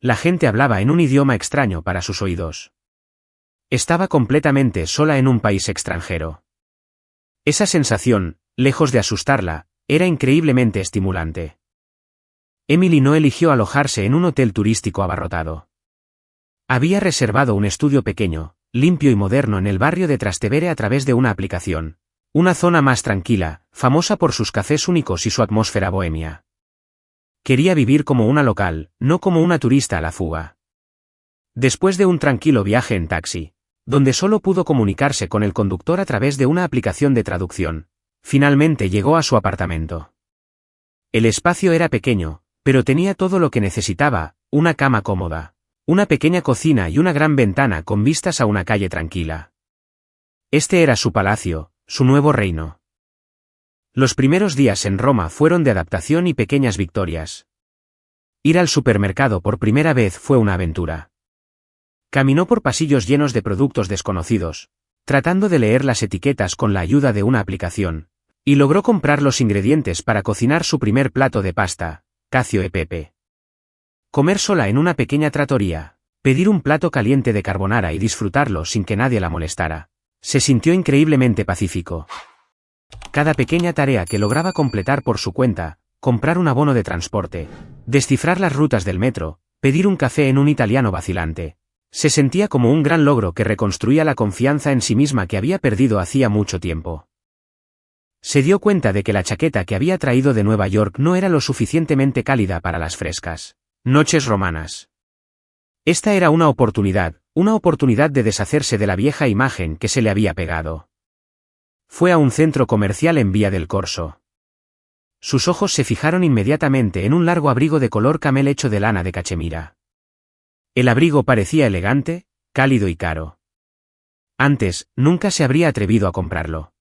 La gente hablaba en un idioma extraño para sus oídos. Estaba completamente sola en un país extranjero. Esa sensación, lejos de asustarla, era increíblemente estimulante. Emily no eligió alojarse en un hotel turístico abarrotado. Había reservado un estudio pequeño, limpio y moderno en el barrio de Trastevere a través de una aplicación, una zona más tranquila, famosa por sus cafés únicos y su atmósfera bohemia. Quería vivir como una local, no como una turista a la fuga. Después de un tranquilo viaje en taxi, donde solo pudo comunicarse con el conductor a través de una aplicación de traducción, finalmente llegó a su apartamento. El espacio era pequeño, pero tenía todo lo que necesitaba: una cama cómoda, una pequeña cocina y una gran ventana con vistas a una calle tranquila. Este era su palacio, su nuevo reino. Los primeros días en Roma fueron de adaptación y pequeñas victorias. Ir al supermercado por primera vez fue una aventura. Caminó por pasillos llenos de productos desconocidos, tratando de leer las etiquetas con la ayuda de una aplicación, y logró comprar los ingredientes para cocinar su primer plato de pasta, cacio e pepe. Comer sola en una pequeña trattoria, Pedir un plato caliente de carbonara y disfrutarlo sin que nadie la molestara. Se sintió increíblemente pacífico. Cada pequeña tarea que lograba completar por su cuenta, comprar un abono de transporte, descifrar las rutas del metro, pedir un café en un italiano vacilante. Se sentía como un gran logro que reconstruía la confianza en sí misma que había perdido hacía mucho tiempo. Se dio cuenta de que la chaqueta que había traído de Nueva York no era lo suficientemente cálida para las frescas noches romanas. Esta era una oportunidad de deshacerse de la vieja imagen que se le había pegado. Fue a un centro comercial en Vía del Corso. Sus ojos se fijaron inmediatamente en un largo abrigo de color camel hecho de lana de cachemira. El abrigo parecía elegante, cálido y caro. Antes, nunca se habría atrevido a comprarlo.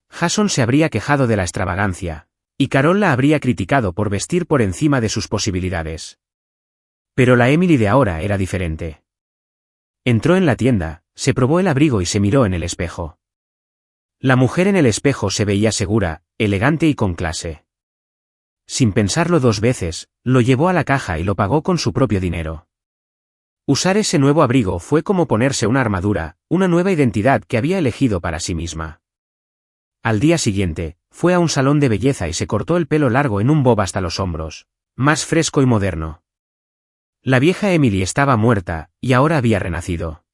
Jason se habría quejado de la extravagancia, y Carol la habría criticado por vestir por encima de sus posibilidades. Pero la Emily de ahora era diferente. Entró en la tienda, se probó el abrigo y se miró en el espejo. La mujer en el espejo se veía segura, elegante y con clase. Sin pensarlo dos veces, lo llevó a la caja y lo pagó con su propio dinero. Usar ese nuevo abrigo fue como ponerse una armadura, una nueva identidad que había elegido para sí misma. Al día siguiente, fue a un salón de belleza y se cortó el pelo largo en un bob hasta los hombros, más fresco y moderno. La vieja Emily estaba muerta, y ahora había renacido.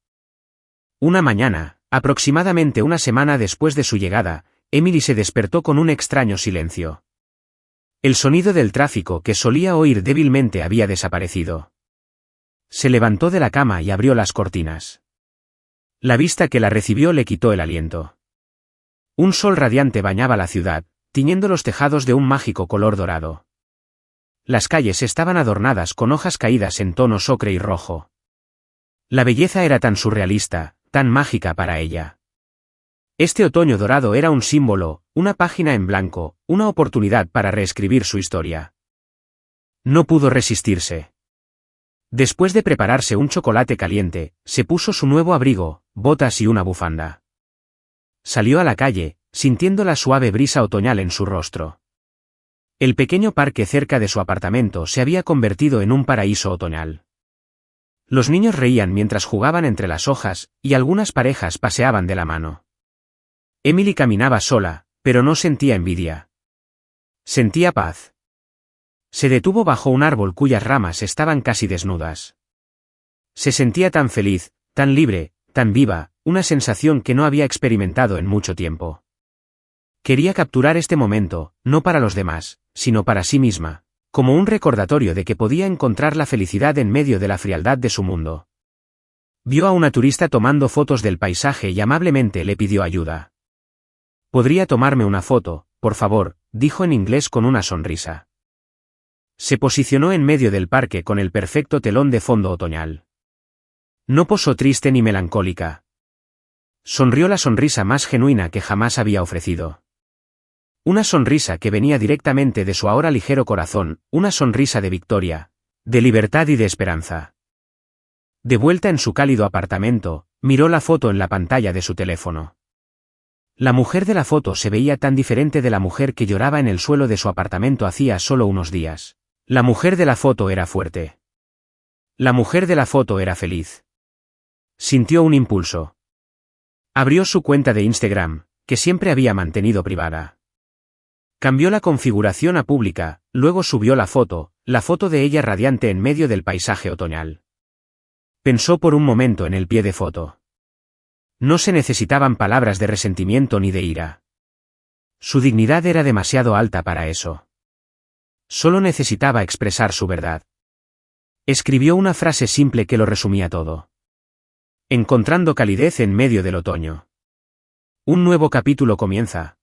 Una mañana, aproximadamente una semana después de su llegada, Emily se despertó con un extraño silencio. El sonido del tráfico que solía oír débilmente había desaparecido. Se levantó de la cama y abrió las cortinas. La vista que la recibió le quitó el aliento. Un sol radiante bañaba la ciudad, tiñendo los tejados de un mágico color dorado. Las calles estaban adornadas con hojas caídas en tonos ocre y rojo. La belleza era tan surrealista, tan mágica para ella. Este otoño dorado era un símbolo, una página en blanco, una oportunidad para reescribir su historia. No pudo resistirse. Después de prepararse un chocolate caliente, se puso su nuevo abrigo, botas y una bufanda. Salió a la calle, sintiendo la suave brisa otoñal en su rostro. El pequeño parque cerca de su apartamento se había convertido en un paraíso otoñal. Los niños reían mientras jugaban entre las hojas, y algunas parejas paseaban de la mano. Emily caminaba sola, pero no sentía envidia. Sentía paz. Se detuvo bajo un árbol cuyas ramas estaban casi desnudas. Se sentía tan feliz, tan libre, tan viva, una sensación que no había experimentado en mucho tiempo. Quería capturar este momento, no para los demás, sino para sí misma, como un recordatorio de que podía encontrar la felicidad en medio de la frialdad de su mundo. Vio a una turista tomando fotos del paisaje y amablemente le pidió ayuda. «¿Podría tomarme una foto, por favor?», dijo en inglés con una sonrisa. Se posicionó en medio del parque con el perfecto telón de fondo otoñal. No posó triste ni melancólica. Sonrió la sonrisa más genuina que jamás había ofrecido. Una sonrisa que venía directamente de su ahora ligero corazón, una sonrisa de victoria, de libertad y de esperanza. De vuelta en su cálido apartamento, miró la foto en la pantalla de su teléfono. La mujer de la foto se veía tan diferente de la mujer que lloraba en el suelo de su apartamento hacía solo unos días. La mujer de la foto era fuerte. La mujer de la foto era feliz. Sintió un impulso. Abrió su cuenta de Instagram, que siempre había mantenido privada. Cambió la configuración a pública, luego subió la foto de ella radiante en medio del paisaje otoñal. Pensó por un momento en el pie de foto. No se necesitaban palabras de resentimiento ni de ira. Su dignidad era demasiado alta para eso. Solo necesitaba expresar su verdad. Escribió una frase simple que lo resumía todo. Encontrando calidez en medio del otoño. Un nuevo capítulo comienza.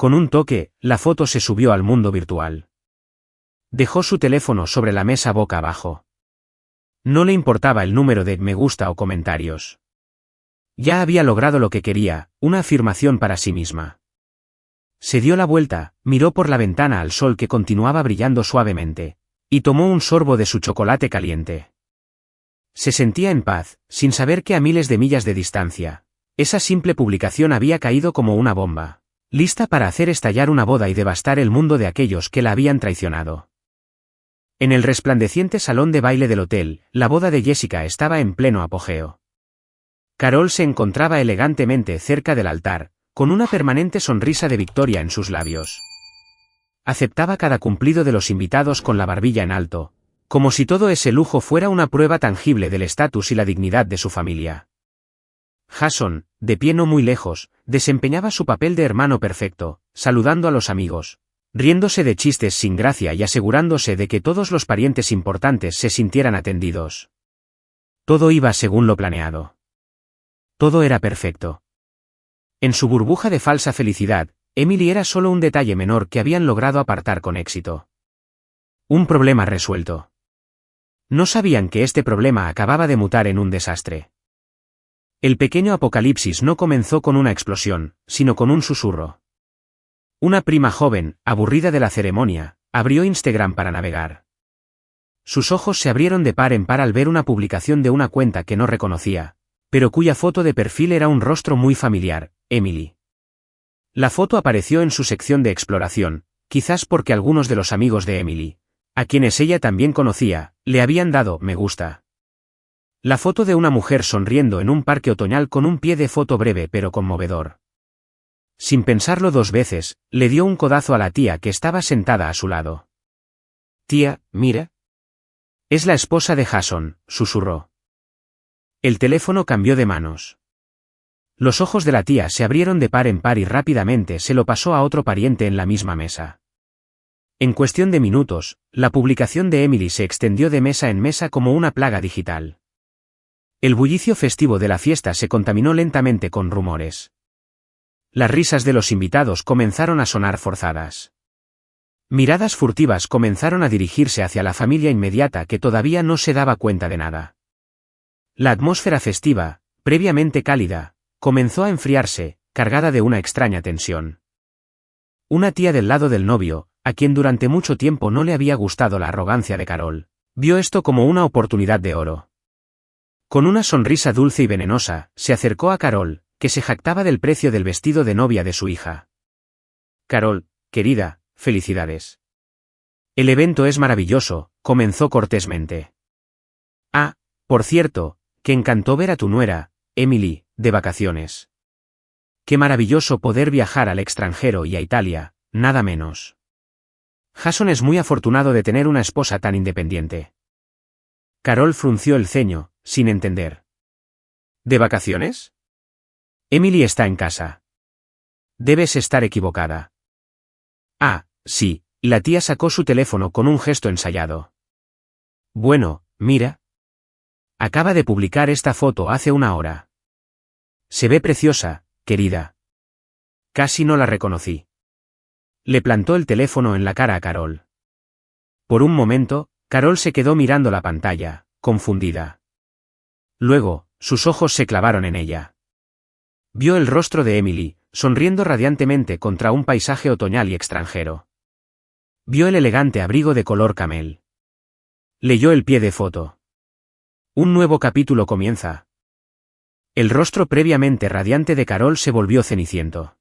Con un toque, la foto se subió al mundo virtual. Dejó su teléfono sobre la mesa boca abajo. No le importaba el número de me gusta o comentarios. Ya había logrado lo que quería, una afirmación para sí misma. Se dio la vuelta, miró por la ventana al sol que continuaba brillando suavemente, y tomó un sorbo de su chocolate caliente. Se sentía en paz, sin saber que a miles de millas de distancia, esa simple publicación había caído como una bomba, lista para hacer estallar una boda y devastar el mundo de aquellos que la habían traicionado. En el resplandeciente salón de baile del hotel, la boda de Jessica estaba en pleno apogeo. Carol se encontraba elegantemente cerca del altar, con una permanente sonrisa de victoria en sus labios. Aceptaba cada cumplido de los invitados con la barbilla en alto, como si todo ese lujo fuera una prueba tangible del estatus y la dignidad de su familia. Jason, de pie no muy lejos, desempeñaba su papel de hermano perfecto, saludando a los amigos, riéndose de chistes sin gracia y asegurándose de que todos los parientes importantes se sintieran atendidos. Todo iba según lo planeado. Todo era perfecto. En su burbuja de falsa felicidad, Emily era solo un detalle menor que habían logrado apartar con éxito. Un problema resuelto. No sabían que este problema acababa de mutar en un desastre. El pequeño apocalipsis no comenzó con una explosión, sino con un susurro. Una prima joven, aburrida de la ceremonia, abrió Instagram para navegar. Sus ojos se abrieron de par en par al ver una publicación de una cuenta que no reconocía, pero cuya foto de perfil era un rostro muy familiar, Emily. La foto apareció en su sección de exploración, quizás porque algunos de los amigos de Emily, a quienes ella también conocía, le habían dado me gusta. La foto de una mujer sonriendo en un parque otoñal con un pie de foto breve pero conmovedor. Sin pensarlo dos veces, le dio un codazo a la tía que estaba sentada a su lado. «Tía, mira». «Es la esposa de Jason», susurró. El teléfono cambió de manos. Los ojos de la tía se abrieron de par en par y rápidamente se lo pasó a otro pariente en la misma mesa. En cuestión de minutos, la publicación de Emily se extendió de mesa en mesa como una plaga digital. El bullicio festivo de la fiesta se contaminó lentamente con rumores. Las risas de los invitados comenzaron a sonar forzadas. Miradas furtivas comenzaron a dirigirse hacia la familia inmediata que todavía no se daba cuenta de nada. La atmósfera festiva, previamente cálida, comenzó a enfriarse, cargada de una extraña tensión. Una tía del lado del novio, a quien durante mucho tiempo no le había gustado la arrogancia de Carol, vio esto como una oportunidad de oro. Con una sonrisa dulce y venenosa, se acercó a Carol, que se jactaba del precio del vestido de novia de su hija. «Carol, querida, felicidades. El evento es maravilloso», comenzó cortésmente. «Ah, por cierto, que encantó ver a tu nuera, Emily, de vacaciones. Qué maravilloso poder viajar al extranjero y a Italia, nada menos. Jason es muy afortunado de tener una esposa tan independiente». Carol frunció el ceño, sin entender. «¿De vacaciones? Emily está en casa. Debes estar equivocada». «Ah, sí», la tía sacó su teléfono con un gesto ensayado. «Bueno, mira. Acaba de publicar esta foto hace una hora. Se ve preciosa, querida». Casi no la reconocí. Le plantó el teléfono en la cara a Carol. Por un momento, Carol se quedó mirando la pantalla, confundida. Luego, sus ojos se clavaron en ella. Vio el rostro de Emily, sonriendo radiantemente contra un paisaje otoñal y extranjero. Vio el elegante abrigo de color camel. Leyó el pie de foto. Un nuevo capítulo comienza. El rostro previamente radiante de Carol se volvió ceniciento.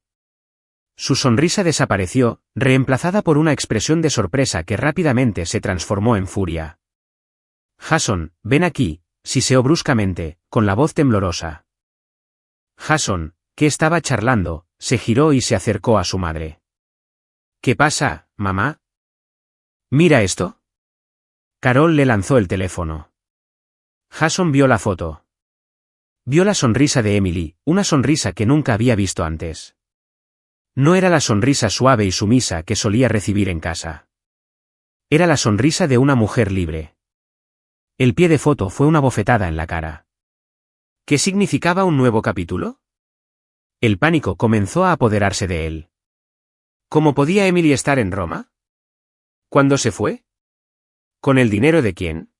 Su sonrisa desapareció, reemplazada por una expresión de sorpresa que rápidamente se transformó en furia. «Jason, ven aquí», siseó bruscamente, con la voz temblorosa. Jason, que estaba charlando, se giró y se acercó a su madre. «¿Qué pasa, mamá? Mira esto». Carol le lanzó el teléfono. Jason vio la foto. Vio la sonrisa de Emily, una sonrisa que nunca había visto antes. No era la sonrisa suave y sumisa que solía recibir en casa. Era la sonrisa de una mujer libre. El pie de foto fue una bofetada en la cara. ¿Qué significaba un nuevo capítulo? El pánico comenzó a apoderarse de él. ¿Cómo podía Emily estar en Roma? ¿Cuándo se fue? ¿Con el dinero de quién?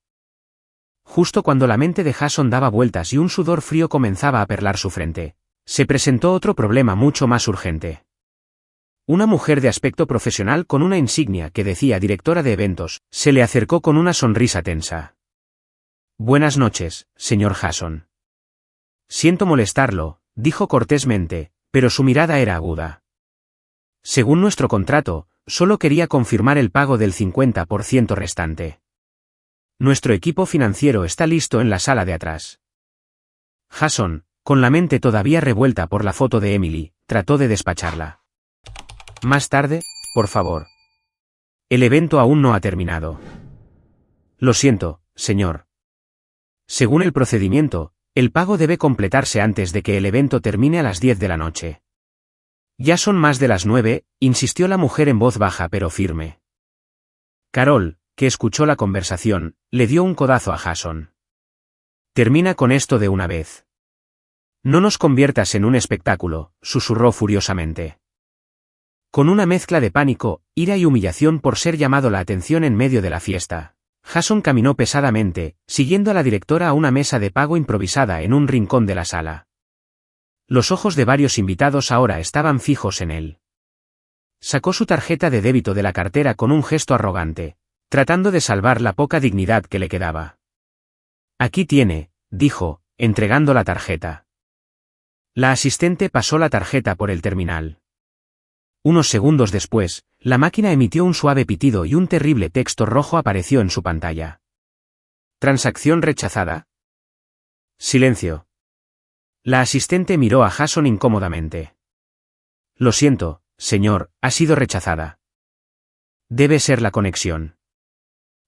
Justo cuando la mente de Jason daba vueltas y un sudor frío comenzaba a perlar su frente, se presentó otro problema mucho más urgente. Una mujer de aspecto profesional con una insignia que decía directora de eventos, se le acercó con una sonrisa tensa. «Buenas noches, señor Jason». «Siento molestarlo», dijo cortésmente, pero su mirada era aguda. «Según nuestro contrato, solo quería confirmar el pago del 50% restante». Nuestro equipo financiero está listo en la sala de atrás. Jason, con la mente todavía revuelta por la foto de Emily, trató de despacharla. Más tarde, por favor. El evento aún no ha terminado. Lo siento, señor. Según el procedimiento, el pago debe completarse antes de que el evento termine a las 10 de la noche. Ya son más de las 9, insistió la mujer en voz baja pero firme. Carol, que escuchó la conversación, le dio un codazo a Jason. Termina con esto de una vez. No nos conviertas en un espectáculo, susurró furiosamente. Con una mezcla de pánico, ira y humillación por ser llamado la atención en medio de la fiesta, Jason caminó pesadamente, siguiendo a la directora a una mesa de pago improvisada en un rincón de la sala. Los ojos de varios invitados ahora estaban fijos en él. Sacó su tarjeta de débito de la cartera con un gesto arrogante, tratando de salvar la poca dignidad que le quedaba. Aquí tiene, dijo, entregando la tarjeta. La asistente pasó la tarjeta por el terminal. Unos segundos después, la máquina emitió un suave pitido y un terrible texto rojo apareció en su pantalla. ¿Transacción rechazada? Silencio. La asistente miró a Jason incómodamente. Lo siento, señor, ha sido rechazada. Debe ser la conexión.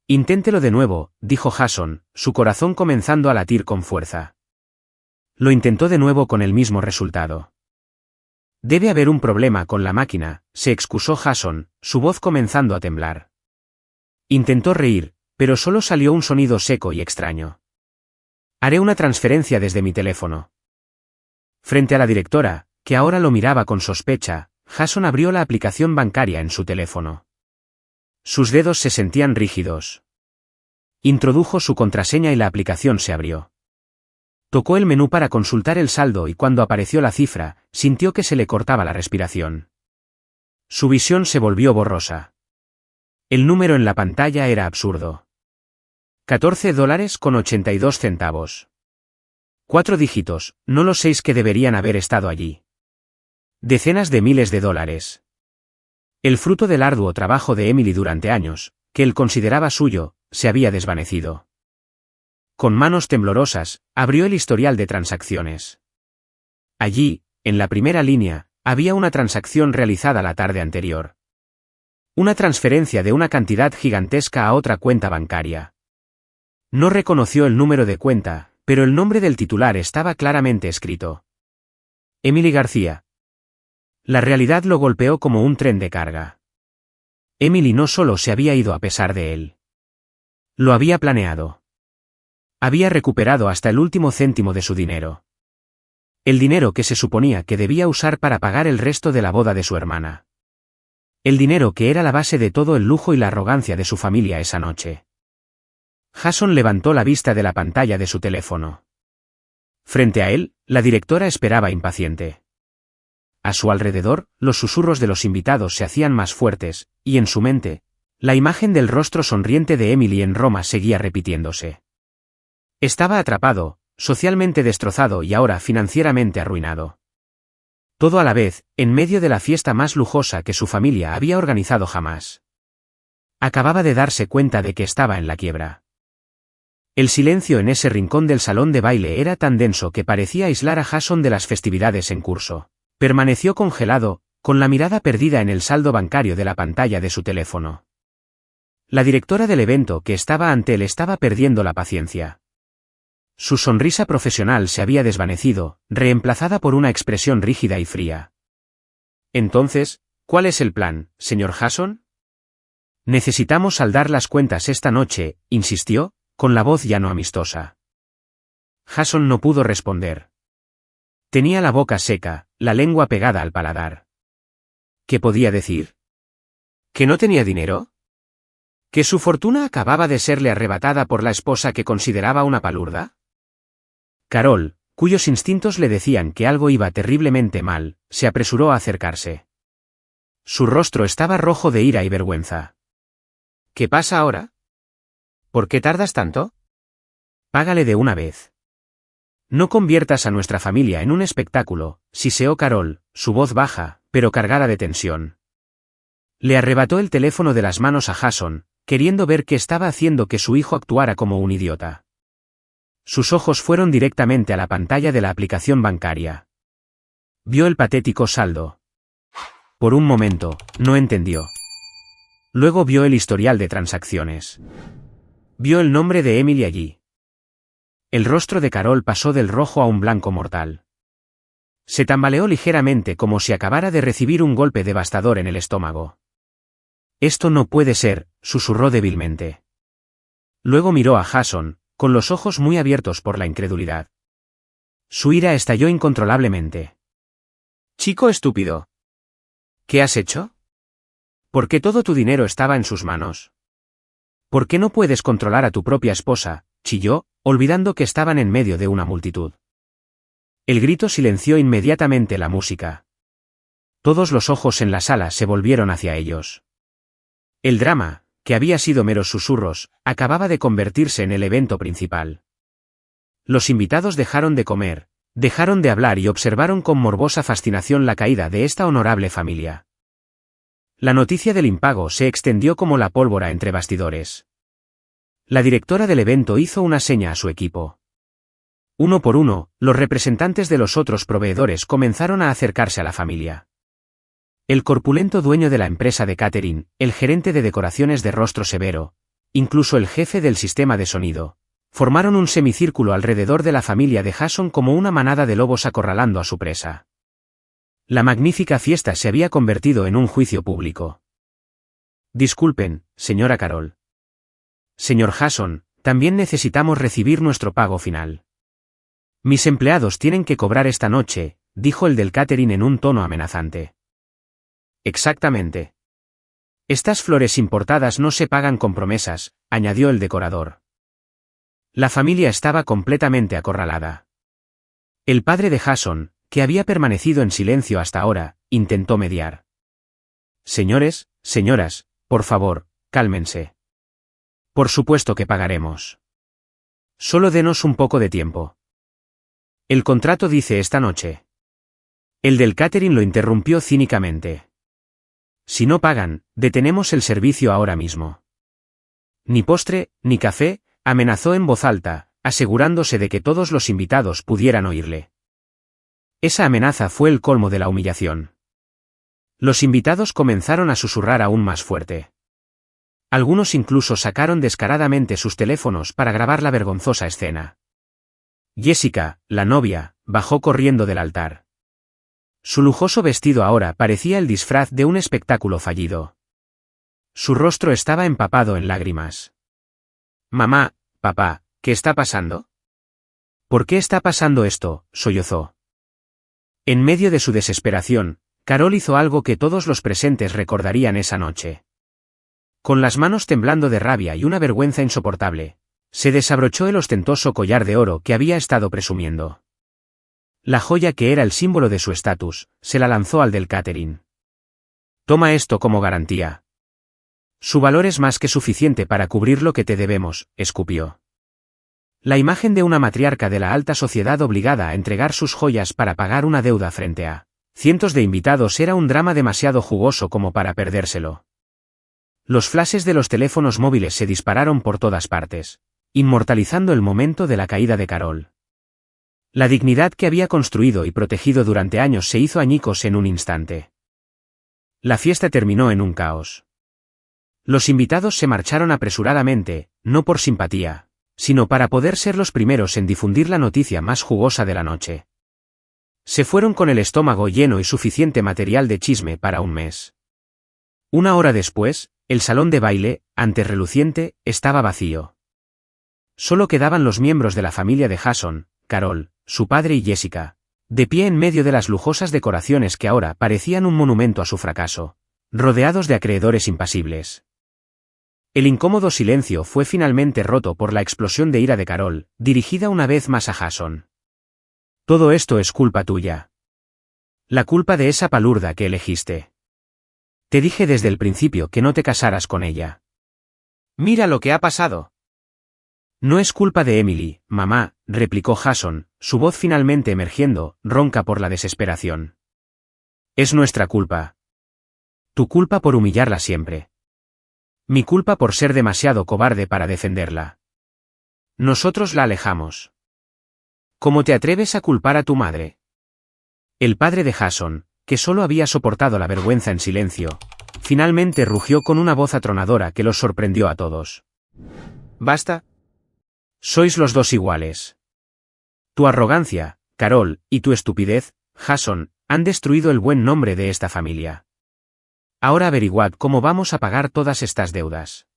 Inténtelo de nuevo, dijo Jason, su corazón comenzando a latir con fuerza. Lo intentó de nuevo con el mismo resultado. Debe haber un problema con la máquina, se excusó Jason, su voz comenzando a temblar. Intentó reír, pero solo salió un sonido seco y extraño. Haré una transferencia desde mi teléfono. Frente a la directora, que ahora lo miraba con sospecha, Jason abrió la aplicación bancaria en su teléfono. Sus dedos se sentían rígidos. Introdujo su contraseña y la aplicación se abrió. Tocó el menú para consultar el saldo y cuando apareció la cifra, sintió que se le cortaba la respiración. Su visión se volvió borrosa. El número en la pantalla era absurdo. $14.82. 4 dígitos, no los 6 que deberían haber estado allí. Decenas de miles de dólares. El fruto del arduo trabajo de Emily durante años, que él consideraba suyo, se había desvanecido. Con manos temblorosas, abrió el historial de transacciones. Allí, en la primera línea, había una transacción realizada la tarde anterior. Una transferencia de una cantidad gigantesca a otra cuenta bancaria. No reconoció el número de cuenta, pero el nombre del titular estaba claramente escrito. Emily García. La realidad lo golpeó como un tren de carga. Emily no solo se había ido a pesar de él. Lo había planeado. Había recuperado hasta el último céntimo de su dinero. El dinero que se suponía que debía usar para pagar el resto de la boda de su hermana. El dinero que era la base de todo el lujo y la arrogancia de su familia esa noche. Jason levantó la vista de la pantalla de su teléfono. Frente a él, la directora esperaba impaciente. A su alrededor, los susurros de los invitados se hacían más fuertes, y en su mente, la imagen del rostro sonriente de Emily en Roma seguía repitiéndose. Estaba atrapado, socialmente destrozado y ahora financieramente arruinado. Todo a la vez, en medio de la fiesta más lujosa que su familia había organizado jamás. Acababa de darse cuenta de que estaba en la quiebra. El silencio en ese rincón del salón de baile era tan denso que parecía aislar a Jason de las festividades en curso. Permaneció congelado, con la mirada perdida en el saldo bancario de la pantalla de su teléfono. La directora del evento que estaba ante él estaba perdiendo la paciencia. Su sonrisa profesional se había desvanecido, reemplazada por una expresión rígida y fría. Entonces, ¿cuál es el plan, señor Jason? Necesitamos saldar las cuentas esta noche, insistió, con la voz ya no amistosa. Jason no pudo responder. Tenía la boca seca, la lengua pegada al paladar. ¿Qué podía decir? ¿Que no tenía dinero? ¿Que su fortuna acababa de serle arrebatada por la esposa que consideraba una palurda? Carol, cuyos instintos le decían que algo iba terriblemente mal, se apresuró a acercarse. Su rostro estaba rojo de ira y vergüenza. ¿Qué pasa ahora? ¿Por qué tardas tanto? Págale de una vez. No conviertas a nuestra familia en un espectáculo, siseó Carol, su voz baja, pero cargada de tensión. Le arrebató el teléfono de las manos a Jason, queriendo ver qué estaba haciendo que su hijo actuara como un idiota. Sus ojos fueron directamente a la pantalla de la aplicación bancaria. Vio el patético saldo. Por un momento, no entendió. Luego vio el historial de transacciones. Vio el nombre de Emily allí. El rostro de Carol pasó del rojo a un blanco mortal. Se tambaleó ligeramente como si acabara de recibir un golpe devastador en el estómago. Esto no puede ser, susurró débilmente. Luego miró a Jason, con los ojos muy abiertos por la incredulidad. Su ira estalló incontrolablemente. Chico estúpido. ¿Qué has hecho? ¿Por qué todo tu dinero estaba en sus manos? ¿Por qué no puedes controlar a tu propia esposa?, chilló, olvidando que estaban en medio de una multitud. El grito silenció inmediatamente la música. Todos los ojos en la sala se volvieron hacia ellos. El drama, que había sido meros susurros, acababa de convertirse en el evento principal. Los invitados dejaron de comer, dejaron de hablar y observaron con morbosa fascinación la caída de esta honorable familia. La noticia del impago se extendió como la pólvora entre bastidores. La directora del evento hizo una seña a su equipo. Uno por uno, los representantes de los otros proveedores comenzaron a acercarse a la familia. El corpulento dueño de la empresa de catering, el gerente de decoraciones de rostro severo, incluso el jefe del sistema de sonido, formaron un semicírculo alrededor de la familia de Jason como una manada de lobos acorralando a su presa. La magnífica fiesta se había convertido en un juicio público. Disculpen, señora Carol. Señor Jason, también necesitamos recibir nuestro pago final. Mis empleados tienen que cobrar esta noche, dijo el del catering en un tono amenazante. Exactamente. Estas flores importadas no se pagan con promesas, añadió el decorador. La familia estaba completamente acorralada. El padre de Jason, que había permanecido en silencio hasta ahora, intentó mediar. Señores, señoras, por favor, cálmense. Por supuesto que pagaremos. Solo denos un poco de tiempo. El contrato dice esta noche. El del catering lo interrumpió cínicamente. Si no pagan, detenemos el servicio ahora mismo. Ni postre, ni café, amenazó en voz alta, asegurándose de que todos los invitados pudieran oírle. Esa amenaza fue el colmo de la humillación. Los invitados comenzaron a susurrar aún más fuerte. Algunos incluso sacaron descaradamente sus teléfonos para grabar la vergonzosa escena. Jessica, la novia, bajó corriendo del altar. Su lujoso vestido ahora parecía el disfraz de un espectáculo fallido. Su rostro estaba empapado en lágrimas. Mamá, papá, ¿qué está pasando? ¿Por qué está pasando esto?, sollozó. En medio de su desesperación, Carol hizo algo que todos los presentes recordarían esa noche. Con las manos temblando de rabia y una vergüenza insoportable, se desabrochó el ostentoso collar de oro que había estado presumiendo. La joya que era el símbolo de su estatus, se la lanzó al del catering. Toma esto como garantía. Su valor es más que suficiente para cubrir lo que te debemos, escupió. La imagen de una matriarca de la alta sociedad obligada a entregar sus joyas para pagar una deuda frente a cientos de invitados era un drama demasiado jugoso como para perdérselo. Los flashes de los teléfonos móviles se dispararon por todas partes, inmortalizando el momento de la caída de Carol. La dignidad que había construido y protegido durante años se hizo añicos en un instante. La fiesta terminó en un caos. Los invitados se marcharon apresuradamente, no por simpatía, sino para poder ser los primeros en difundir la noticia más jugosa de la noche. Se fueron con el estómago lleno y suficiente material de chisme para un mes. Una hora después, el salón de baile, antes reluciente, estaba vacío. Solo quedaban los miembros de la familia de Jason, Carol, su padre y Jessica, de pie en medio de las lujosas decoraciones que ahora parecían un monumento a su fracaso, rodeados de acreedores impasibles. El incómodo silencio fue finalmente roto por la explosión de ira de Carol, dirigida una vez más a Jason. Todo esto es culpa tuya. La culpa de esa palurda que elegiste. Te dije desde el principio que no te casaras con ella. Mira lo que ha pasado. No es culpa de Emily, mamá, replicó Jason, su voz finalmente emergiendo, ronca por la desesperación. Es nuestra culpa. Tu culpa por humillarla siempre. Mi culpa por ser demasiado cobarde para defenderla. Nosotros la alejamos. ¿Cómo te atreves a culpar a tu madre? El padre de Jason, que solo había soportado la vergüenza en silencio, finalmente rugió con una voz atronadora que los sorprendió a todos. Basta. Sois los dos iguales. Tu arrogancia, Carol, y tu estupidez, Jason, han destruido el buen nombre de esta familia. Ahora averiguad cómo vamos a pagar todas estas deudas.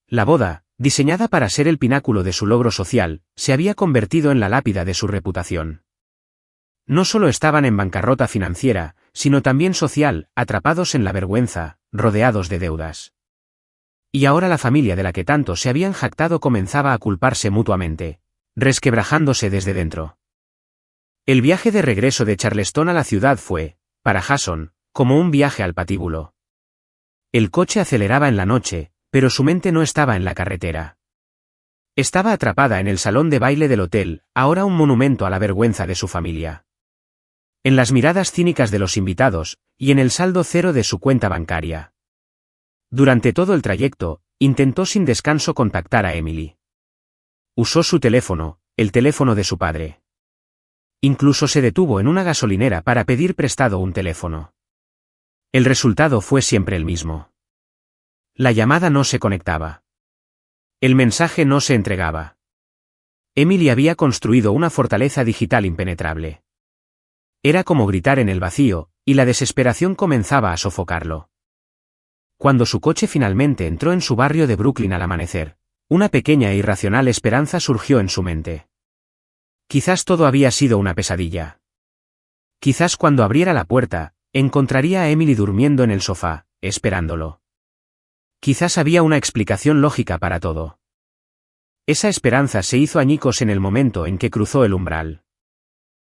La boda, diseñada para ser el pináculo de su logro social, se había convertido en la lápida de su reputación. No solo estaban en bancarrota financiera, sino también social, atrapados en la vergüenza, rodeados de deudas. Y ahora la familia de la que tanto se habían jactado comenzaba a culparse mutuamente, resquebrajándose desde dentro. El viaje de regreso de Charleston a la ciudad fue, para Jason, como un viaje al patíbulo. El coche aceleraba en la noche, pero su mente no estaba en la carretera. Estaba atrapada en el salón de baile del hotel, ahora un monumento a la vergüenza de su familia. En las miradas cínicas de los invitados, y en el saldo cero de su cuenta bancaria. Durante todo el trayecto, intentó sin descanso contactar a Emily. Usó su teléfono, el teléfono de su padre. Incluso se detuvo en una gasolinera para pedir prestado un teléfono. El resultado fue siempre el mismo. La llamada no se conectaba. El mensaje no se entregaba. Emily había construido una fortaleza digital impenetrable. Era como gritar en el vacío, y la desesperación comenzaba a sofocarlo. Cuando su coche finalmente entró en su barrio de Brooklyn al amanecer, una pequeña e irracional esperanza surgió en su mente. Quizás todo había sido una pesadilla. Quizás cuando abriera la puerta, encontraría a Emily durmiendo en el sofá, esperándolo. Quizás había una explicación lógica para todo. Esa esperanza se hizo añicos en el momento en que cruzó el umbral.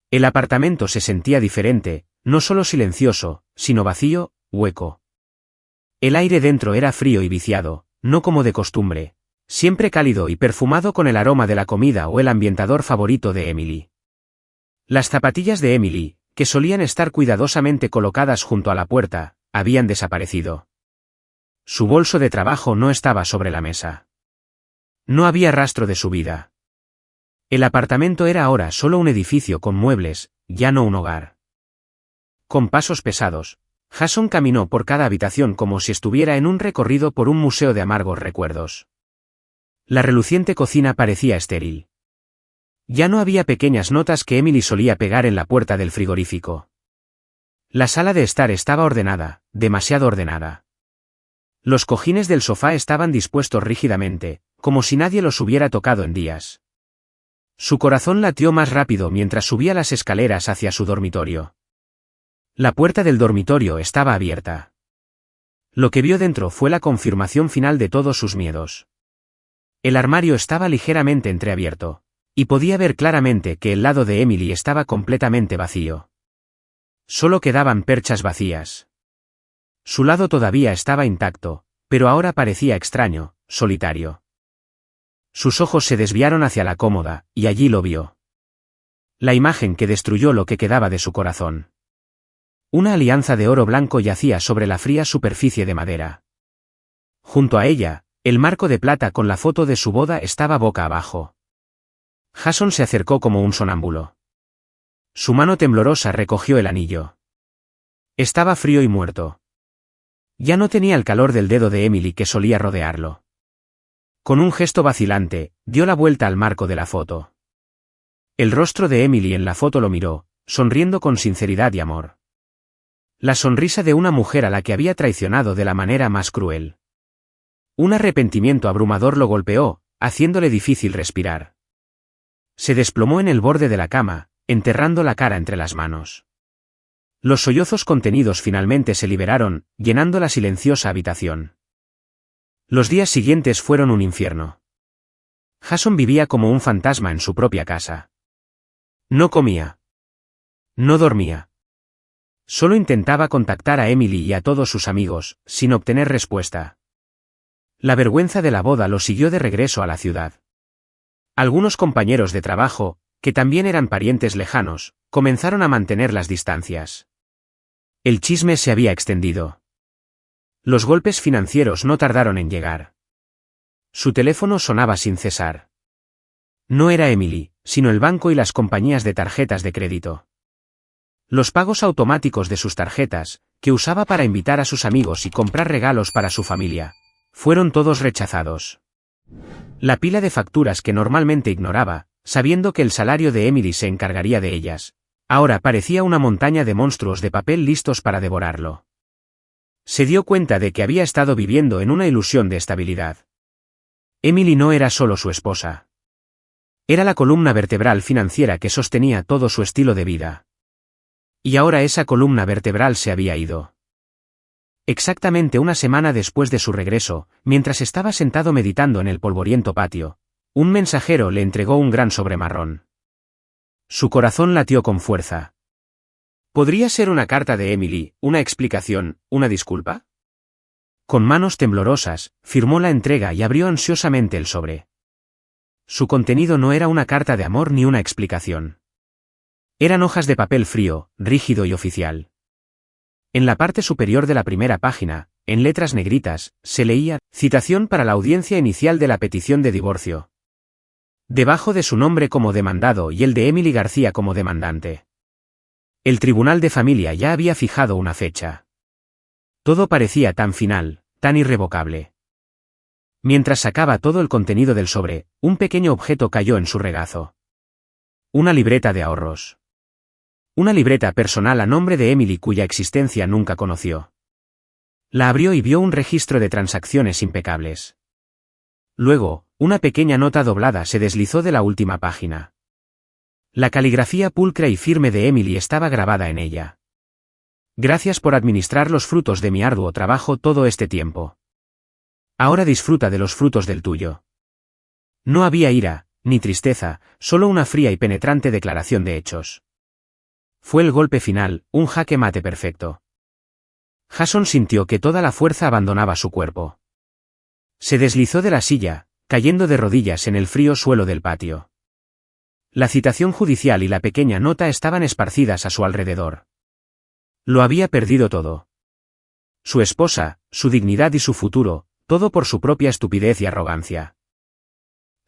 El apartamento se sentía diferente, no solo silencioso, sino vacío, hueco. El aire dentro era frío y viciado, no como de costumbre, siempre cálido y perfumado con el aroma de la comida o el ambientador favorito de Emily. Las zapatillas de Emily, que solían estar cuidadosamente colocadas junto a la puerta, habían desaparecido. Su bolso de trabajo no estaba sobre la mesa. No había rastro de su vida. El apartamento era ahora solo un edificio con muebles, ya no un hogar. Con pasos pesados, Jason caminó por cada habitación como si estuviera en un recorrido por un museo de amargos recuerdos. La reluciente cocina parecía estéril. Ya no había pequeñas notas que Emily solía pegar en la puerta del frigorífico. La sala de estar estaba ordenada, demasiado ordenada. Los cojines del sofá estaban dispuestos rígidamente, como si nadie los hubiera tocado en días. Su corazón latió más rápido mientras subía las escaleras hacia su dormitorio. La puerta del dormitorio estaba abierta. Lo que vio dentro fue la confirmación final de todos sus miedos. El armario estaba ligeramente entreabierto, y podía ver claramente que el lado de Emily estaba completamente vacío. Solo quedaban perchas vacías. Su lado todavía estaba intacto, pero ahora parecía extraño, solitario. Sus ojos se desviaron hacia la cómoda, y allí lo vio. La imagen que destruyó lo que quedaba de su corazón. Una alianza de oro blanco yacía sobre la fría superficie de madera. Junto a ella, el marco de plata con la foto de su boda estaba boca abajo. Jason se acercó como un sonámbulo. Su mano temblorosa recogió el anillo. Estaba frío y muerto. Ya no tenía el calor del dedo de Emily que solía rodearlo. Con un gesto vacilante, dio la vuelta al marco de la foto. El rostro de Emily en la foto lo miró, sonriendo con sinceridad y amor. La sonrisa de una mujer a la que había traicionado de la manera más cruel. Un arrepentimiento abrumador lo golpeó, haciéndole difícil respirar. Se desplomó en el borde de la cama, enterrando la cara entre las manos. Los sollozos contenidos finalmente se liberaron, llenando la silenciosa habitación. Los días siguientes fueron un infierno. Jason vivía como un fantasma en su propia casa. No comía. No dormía. Solo intentaba contactar a Emily y a todos sus amigos, sin obtener respuesta. La vergüenza de la boda lo siguió de regreso a la ciudad. Algunos compañeros de trabajo, que también eran parientes lejanos, comenzaron a mantener las distancias. El chisme se había extendido. Los golpes financieros no tardaron en llegar. Su teléfono sonaba sin cesar. No era Emily, sino el banco y las compañías de tarjetas de crédito. Los pagos automáticos de sus tarjetas, que usaba para invitar a sus amigos y comprar regalos para su familia, fueron todos rechazados. La pila de facturas que normalmente ignoraba, sabiendo que el salario de Emily se encargaría de ellas, ahora parecía una montaña de monstruos de papel listos para devorarlo. Se dio cuenta de que había estado viviendo en una ilusión de estabilidad. Emily no era solo su esposa. Era la columna vertebral financiera que sostenía todo su estilo de vida. Y ahora esa columna vertebral se había ido. Exactamente una semana después de su regreso, mientras estaba sentado meditando en el polvoriento patio, un mensajero le entregó un gran sobre marrón. Su corazón latió con fuerza. ¿Podría ser una carta de Emily, una explicación, una disculpa? Con manos temblorosas, firmó la entrega y abrió ansiosamente el sobre. Su contenido no era una carta de amor ni una explicación. Eran hojas de papel frío, rígido y oficial. En la parte superior de la primera página, en letras negritas, se leía, citación para la audiencia inicial de la petición de divorcio. Debajo de su nombre como demandado y el de Emily García como demandante. El Tribunal de Familia ya había fijado una fecha. Todo parecía tan final, tan irrevocable. Mientras sacaba todo el contenido del sobre, un pequeño objeto cayó en su regazo. Una libreta de ahorros. Una libreta personal a nombre de Emily cuya existencia nunca conoció. La abrió y vio un registro de transacciones impecables. Luego, una pequeña nota doblada se deslizó de la última página. La caligrafía pulcra y firme de Emily estaba grabada en ella. Gracias por administrar los frutos de mi arduo trabajo todo este tiempo. Ahora disfruta de los frutos del tuyo. No había ira, ni tristeza, solo una fría y penetrante declaración de hechos. Fue el golpe final, un jaque mate perfecto. Jason sintió que toda la fuerza abandonaba su cuerpo. Se deslizó de la silla, cayendo de rodillas en el frío suelo del patio. La citación judicial y la pequeña nota estaban esparcidas a su alrededor. Lo había perdido todo. Su esposa, su dignidad y su futuro, todo por su propia estupidez y arrogancia.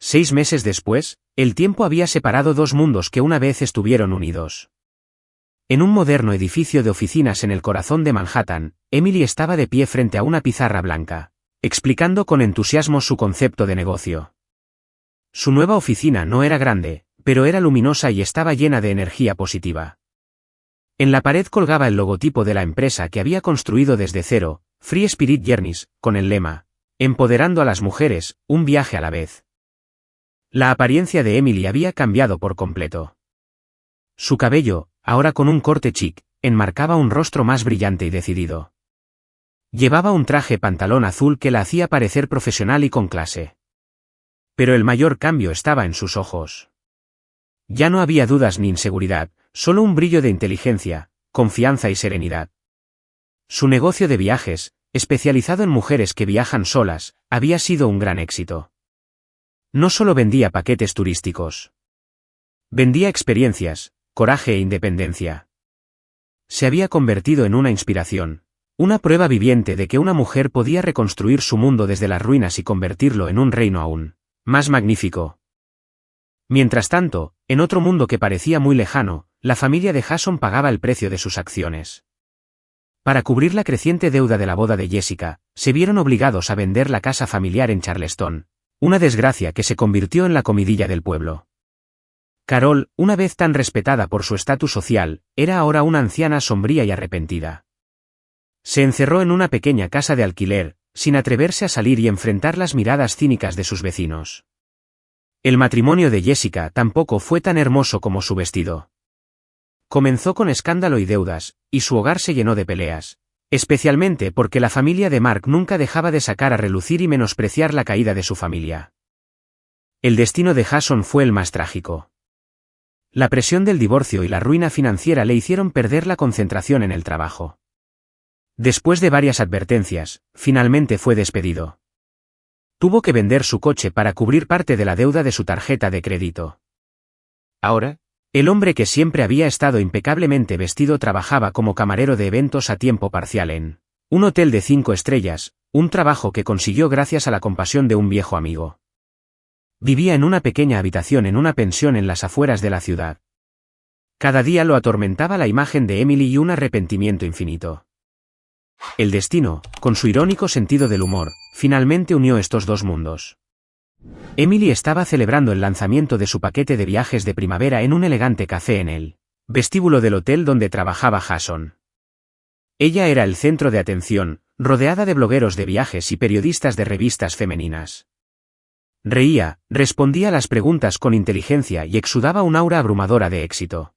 6 meses después, el tiempo había separado dos mundos que una vez estuvieron unidos. En un moderno edificio de oficinas en el corazón de Manhattan, Emily estaba de pie frente a una pizarra blanca, explicando con entusiasmo su concepto de negocio. Su nueva oficina no era grande, pero era luminosa y estaba llena de energía positiva. En la pared colgaba el logotipo de la empresa que había construido desde cero, Free Spirit Journeys, con el lema, empoderando a las mujeres, un viaje a la vez. La apariencia de Emily había cambiado por completo. Su cabello, ahora con un corte chic, enmarcaba un rostro más brillante y decidido. Llevaba un traje pantalón azul que la hacía parecer profesional y con clase. Pero el mayor cambio estaba en sus ojos. Ya no había dudas ni inseguridad, solo un brillo de inteligencia, confianza y serenidad. Su negocio de viajes, especializado en mujeres que viajan solas, había sido un gran éxito. No solo vendía paquetes turísticos. Vendía experiencias, coraje e independencia. Se había convertido en una inspiración, una prueba viviente de que una mujer podía reconstruir su mundo desde las ruinas y convertirlo en un reino aún más magnífico. Mientras tanto, en otro mundo que parecía muy lejano, la familia de Jason pagaba el precio de sus acciones. Para cubrir la creciente deuda de la boda de Jessica, se vieron obligados a vender la casa familiar en Charleston, una desgracia que se convirtió en la comidilla del pueblo. Carol, una vez tan respetada por su estatus social, era ahora una anciana sombría y arrepentida. Se encerró en una pequeña casa de alquiler, sin atreverse a salir y enfrentar las miradas cínicas de sus vecinos. El matrimonio de Jessica tampoco fue tan hermoso como su vestido. Comenzó con escándalo y deudas, y su hogar se llenó de peleas, especialmente porque la familia de Mark nunca dejaba de sacar a relucir y menospreciar la caída de su familia. El destino de Jason fue el más trágico. La presión del divorcio y la ruina financiera le hicieron perder la concentración en el trabajo. Después de varias advertencias, finalmente fue despedido. Tuvo que vender su coche para cubrir parte de la deuda de su tarjeta de crédito. Ahora, el hombre que siempre había estado impecablemente vestido trabajaba como camarero de eventos a tiempo parcial en Un hotel de 5 estrellas, un trabajo que consiguió gracias a la compasión de un viejo amigo. Vivía en una pequeña habitación en una pensión en las afueras de la ciudad. Cada día lo atormentaba la imagen de Emily y un arrepentimiento infinito. El destino, con su irónico sentido del humor, finalmente unió estos dos mundos. Emily estaba celebrando el lanzamiento de su paquete de viajes de primavera en un elegante café en el vestíbulo del hotel donde trabajaba Jason. Ella era el centro de atención, rodeada de blogueros de viajes y periodistas de revistas femeninas. Reía, respondía las preguntas con inteligencia y exudaba un aura abrumadora de éxito.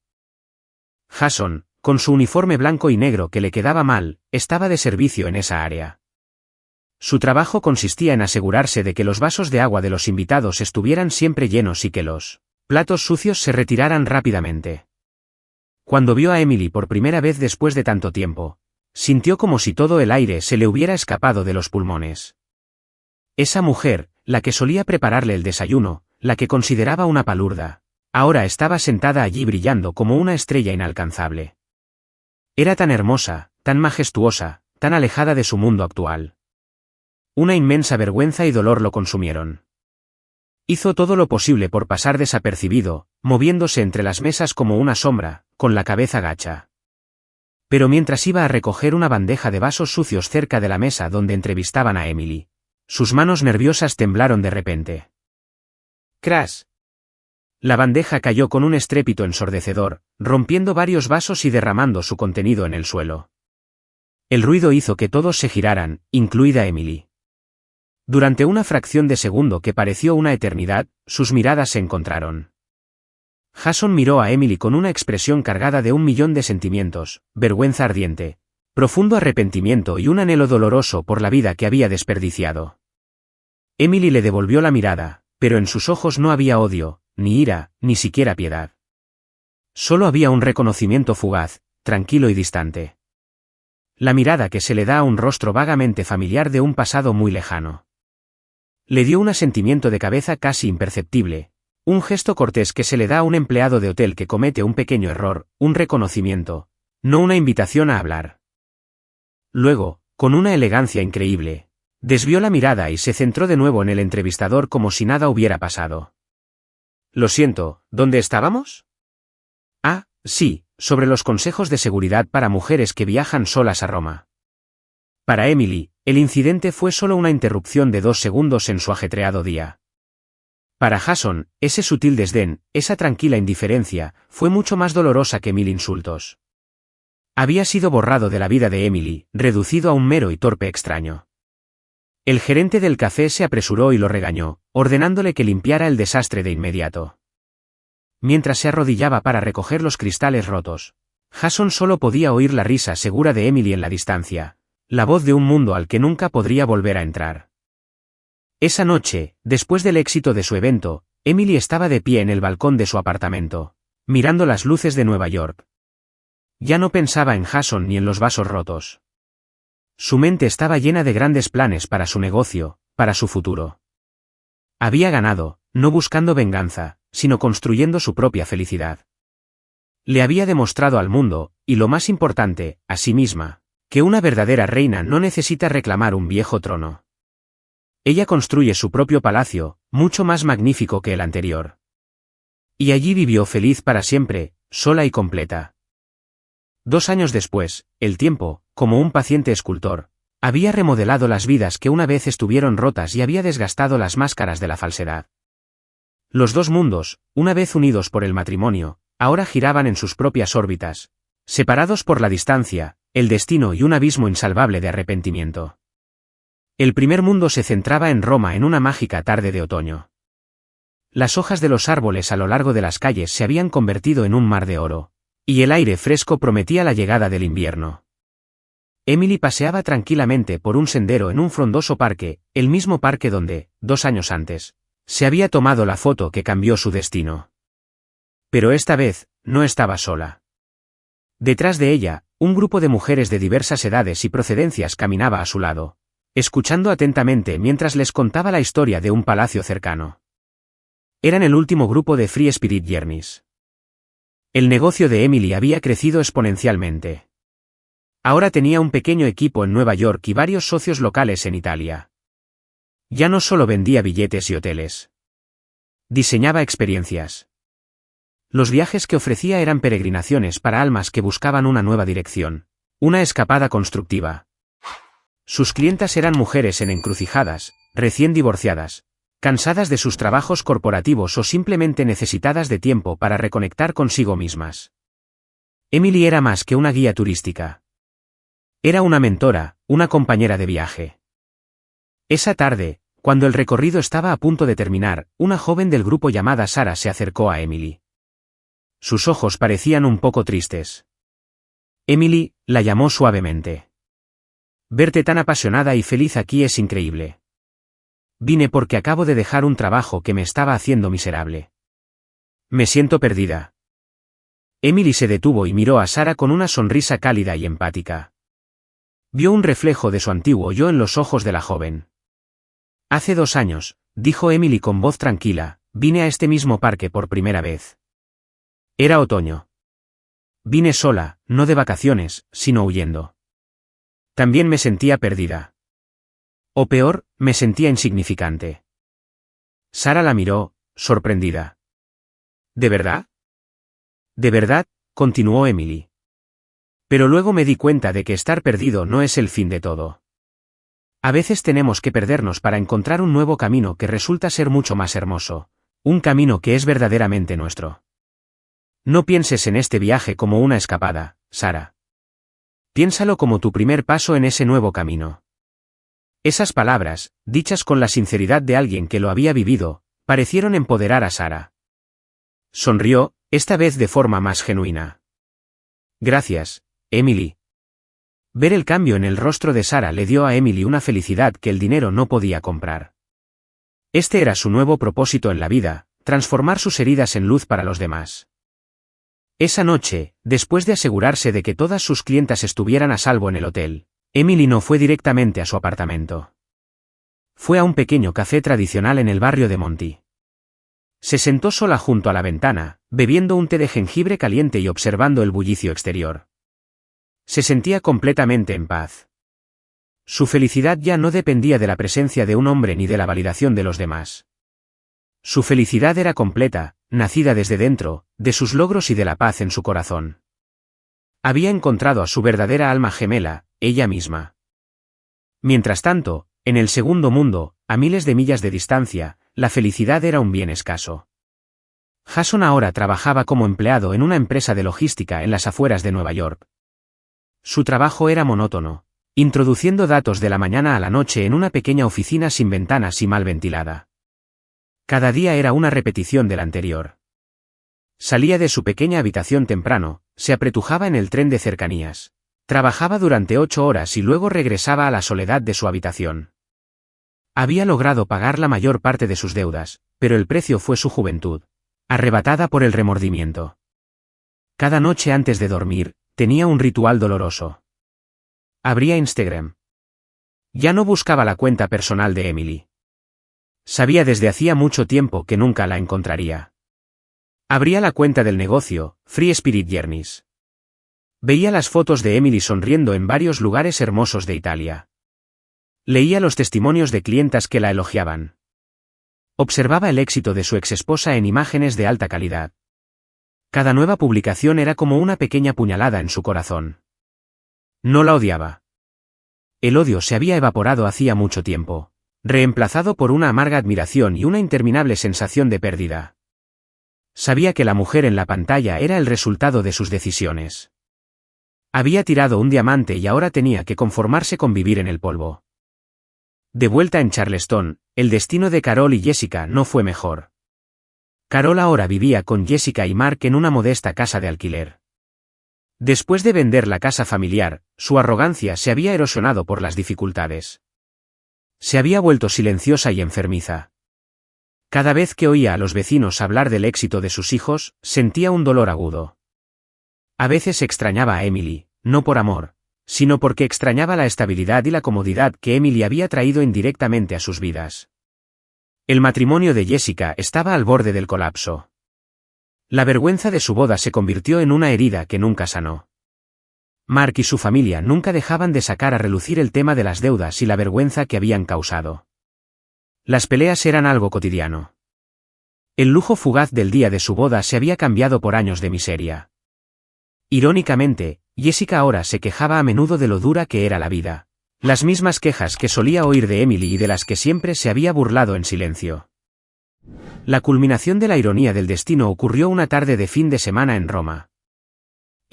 Jason, con su uniforme blanco y negro que le quedaba mal, estaba de servicio en esa área. Su trabajo consistía en asegurarse de que los vasos de agua de los invitados estuvieran siempre llenos y que los platos sucios se retiraran rápidamente. Cuando vio a Emily por primera vez después de tanto tiempo, sintió como si todo el aire se le hubiera escapado de los pulmones. Esa mujer, la que solía prepararle el desayuno, la que consideraba una palurda, ahora estaba sentada allí brillando como una estrella inalcanzable. Era tan hermosa, tan majestuosa, tan alejada de su mundo actual. Una inmensa vergüenza y dolor lo consumieron. Hizo todo lo posible por pasar desapercibido, moviéndose entre las mesas como una sombra, con la cabeza gacha. Pero mientras iba a recoger una bandeja de vasos sucios cerca de la mesa donde entrevistaban a Emily, sus manos nerviosas temblaron de repente. ¡Crash! La bandeja cayó con un estrépito ensordecedor, rompiendo varios vasos y derramando su contenido en el suelo. El ruido hizo que todos se giraran, incluida Emily. Durante una fracción de segundo que pareció una eternidad, sus miradas se encontraron. Jason miró a Emily con una expresión cargada de 1.000.000 de sentimientos, vergüenza ardiente, profundo arrepentimiento y un anhelo doloroso por la vida que había desperdiciado. Emily le devolvió la mirada, pero en sus ojos no había odio, ni ira, ni siquiera piedad. Solo había un reconocimiento fugaz, tranquilo y distante. La mirada que se le da a un rostro vagamente familiar de un pasado muy lejano. Le dio un asentimiento de cabeza casi imperceptible, un gesto cortés que se le da a un empleado de hotel que comete un pequeño error, un reconocimiento, no una invitación a hablar. Luego, con una elegancia increíble, desvió la mirada y se centró de nuevo en el entrevistador como si nada hubiera pasado. Lo siento, ¿dónde estábamos? Ah, sí, sobre los consejos de seguridad para mujeres que viajan solas a Roma. Para Emily, el incidente fue solo una interrupción de 2 segundos en su ajetreado día. Para Jason, ese sutil desdén, esa tranquila indiferencia, fue mucho más dolorosa que 1000 insultos. Había sido borrado de la vida de Emily, reducido a un mero y torpe extraño. El gerente del café se apresuró y lo regañó, ordenándole que limpiara el desastre de inmediato. Mientras se arrodillaba para recoger los cristales rotos, Jason solo podía oír la risa segura de Emily en la distancia, la voz de un mundo al que nunca podría volver a entrar. Esa noche, después del éxito de su evento, Emily estaba de pie en el balcón de su apartamento, mirando las luces de Nueva York. Ya no pensaba en Jason ni en los vasos rotos. Su mente estaba llena de grandes planes para su negocio, para su futuro. Había ganado, no buscando venganza, sino construyendo su propia felicidad. Le había demostrado al mundo, y lo más importante, a sí misma, que una verdadera reina no necesita reclamar un viejo trono. Ella construye su propio palacio, mucho más magnífico que el anterior. Y allí vivió feliz para siempre, sola y completa. 2 años después, el tiempo, como un paciente escultor, había remodelado las vidas que una vez estuvieron rotas y había desgastado las máscaras de la falsedad. Los dos mundos, una vez unidos por el matrimonio, ahora giraban en sus propias órbitas, separados por la distancia, el destino y un abismo insalvable de arrepentimiento. El primer mundo se centraba en Roma en una mágica tarde de otoño. Las hojas de los árboles a lo largo de las calles se habían convertido en un mar de oro, y el aire fresco prometía la llegada del invierno. Emily paseaba tranquilamente por un sendero en un frondoso parque, el mismo parque donde, 2 años antes, se había tomado la foto que cambió su destino. Pero esta vez, no estaba sola. Detrás de ella, un grupo de mujeres de diversas edades y procedencias caminaba a su lado, escuchando atentamente mientras les contaba la historia de un palacio cercano. Eran el último grupo de Free Spirit Journeys. El negocio de Emily había crecido exponencialmente. Ahora tenía un pequeño equipo en Nueva York y varios socios locales en Italia. Ya no solo vendía billetes y hoteles. Diseñaba experiencias. Los viajes que ofrecía eran peregrinaciones para almas que buscaban una nueva dirección, una escapada constructiva. Sus clientas eran mujeres en encrucijadas, recién divorciadas, cansadas de sus trabajos corporativos o simplemente necesitadas de tiempo para reconectar consigo mismas. Emily era más que una guía turística. Era una mentora, una compañera de viaje. Esa tarde, cuando el recorrido estaba a punto de terminar, una joven del grupo llamada Sara se acercó a Emily. Sus ojos parecían un poco tristes. Emily la llamó suavemente. Verte tan apasionada y feliz aquí es increíble. Vine porque acabo de dejar un trabajo que me estaba haciendo miserable. Me siento perdida. Emily se detuvo y miró a Sara con una sonrisa cálida y empática. Vio un reflejo de su antiguo yo en los ojos de la joven. Hace 2 años, dijo Emily con voz tranquila, vine a este mismo parque por primera vez. Era otoño. Vine sola, no de vacaciones, sino huyendo. También me sentía perdida. O peor, me sentía insignificante. Sara la miró, sorprendida. ¿De verdad? De verdad, continuó Emily. Pero luego me di cuenta de que estar perdido no es el fin de todo. A veces tenemos que perdernos para encontrar un nuevo camino que resulta ser mucho más hermoso, un camino que es verdaderamente nuestro. No pienses en este viaje como una escapada, Sara. Piénsalo como tu primer paso en ese nuevo camino. Esas palabras, dichas con la sinceridad de alguien que lo había vivido, parecieron empoderar a Sara. Sonrió, esta vez de forma más genuina. Gracias, Emily. Ver el cambio en el rostro de Sara le dio a Emily una felicidad que el dinero no podía comprar. Este era su nuevo propósito en la vida, transformar sus heridas en luz para los demás. Esa noche, después de asegurarse de que todas sus clientas estuvieran a salvo en el hotel, Emily no fue directamente a su apartamento. Fue a un pequeño café tradicional en el barrio de Monty. Se sentó sola junto a la ventana, bebiendo un té de jengibre caliente y observando el bullicio exterior. Se sentía completamente en paz. Su felicidad ya no dependía de la presencia de un hombre ni de la validación de los demás. Su felicidad era completa, nacida desde dentro, de sus logros y de la paz en su corazón. Había encontrado a su verdadera alma gemela, ella misma. Mientras tanto, en el segundo mundo, a miles de millas de distancia, la felicidad era un bien escaso. Jason ahora trabajaba como empleado en una empresa de logística en las afueras de Nueva York. Su trabajo era monótono, introduciendo datos de la mañana a la noche en una pequeña oficina sin ventanas y mal ventilada. Cada día era una repetición del anterior. Salía de su pequeña habitación temprano, se apretujaba en el tren de cercanías. Trabajaba durante 8 horas y luego regresaba a la soledad de su habitación. Había logrado pagar la mayor parte de sus deudas, pero el precio fue su juventud, arrebatada por el remordimiento. Cada noche antes de dormir, tenía un ritual doloroso. Abría Instagram. Ya no buscaba la cuenta personal de Emily. Sabía desde hacía mucho tiempo que nunca la encontraría. Abría la cuenta del negocio, Free Spirit Journeys. Veía las fotos de Emily sonriendo en varios lugares hermosos de Italia. Leía los testimonios de clientas que la elogiaban. Observaba el éxito de su exesposa en imágenes de alta calidad. Cada nueva publicación era como una pequeña puñalada en su corazón. No la odiaba. El odio se había evaporado hacía mucho tiempo, reemplazado por una amarga admiración y una interminable sensación de pérdida. Sabía que la mujer en la pantalla era el resultado de sus decisiones. Había tirado un diamante y ahora tenía que conformarse con vivir en el polvo. De vuelta en Charleston, el destino de Carol y Jessica no fue mejor. Carol ahora vivía con Jessica y Mark en una modesta casa de alquiler. Después de vender la casa familiar, su arrogancia se había erosionado por las dificultades. Se había vuelto silenciosa y enfermiza. Cada vez que oía a los vecinos hablar del éxito de sus hijos, sentía un dolor agudo. A veces extrañaba a Emily, no por amor, sino porque extrañaba la estabilidad y la comodidad que Emily había traído indirectamente a sus vidas. El matrimonio de Jessica estaba al borde del colapso. La vergüenza de su boda se convirtió en una herida que nunca sanó. Mark y su familia nunca dejaban de sacar a relucir el tema de las deudas y la vergüenza que habían causado. Las peleas eran algo cotidiano. El lujo fugaz del día de su boda se había cambiado por años de miseria. Irónicamente, Jessica ahora se quejaba a menudo de lo dura que era la vida. Las mismas quejas que solía oír de Emily y de las que siempre se había burlado en silencio. La culminación de la ironía del destino ocurrió una tarde de fin de semana en Roma.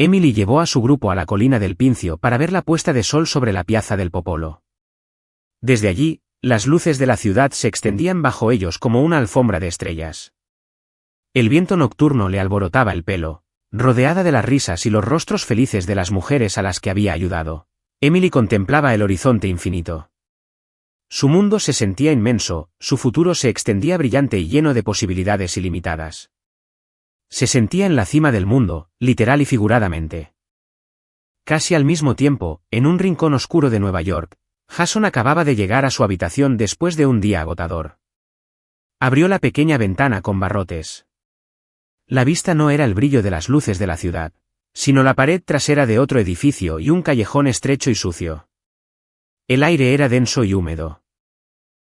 Emily llevó a su grupo a la colina del Pincio para ver la puesta de sol sobre la Piazza del Popolo. Desde allí, las luces de la ciudad se extendían bajo ellos como una alfombra de estrellas. El viento nocturno le alborotaba el pelo, rodeada de las risas y los rostros felices de las mujeres a las que había ayudado. Emily contemplaba el horizonte infinito. Su mundo se sentía inmenso, su futuro se extendía brillante y lleno de posibilidades ilimitadas. Se sentía en la cima del mundo, literal y figuradamente. Casi al mismo tiempo, en un rincón oscuro de Nueva York, Jason acababa de llegar a su habitación después de un día agotador. Abrió la pequeña ventana con barrotes. La vista no era el brillo de las luces de la ciudad, sino la pared trasera de otro edificio y un callejón estrecho y sucio. El aire era denso y húmedo.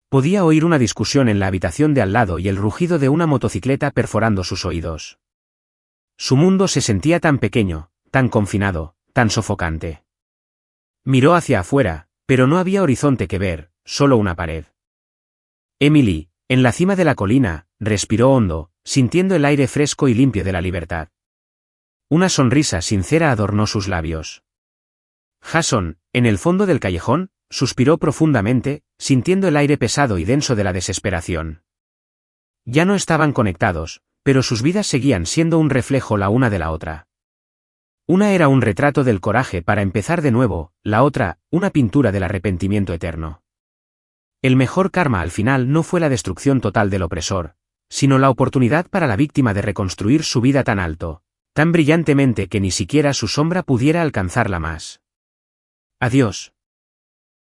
Podía oír una discusión en la habitación de al lado y el rugido de una motocicleta perforando sus oídos. Su mundo se sentía tan pequeño, tan confinado, tan sofocante. Miró hacia afuera, pero no había horizonte que ver, solo una pared. Emily, en la cima de la colina, respiró hondo, sintiendo el aire fresco y limpio de la libertad. Una sonrisa sincera adornó sus labios. Jason, en el fondo del callejón, suspiró profundamente, sintiendo el aire pesado y denso de la desesperación. Ya no estaban conectados, pero sus vidas seguían siendo un reflejo la una de la otra. Una era un retrato del coraje para empezar de nuevo, la otra, una pintura del arrepentimiento eterno. El mejor karma al final no fue la destrucción total del opresor, sino la oportunidad para la víctima de reconstruir su vida tan alto, tan brillantemente que ni siquiera su sombra pudiera alcanzarla más. Adiós.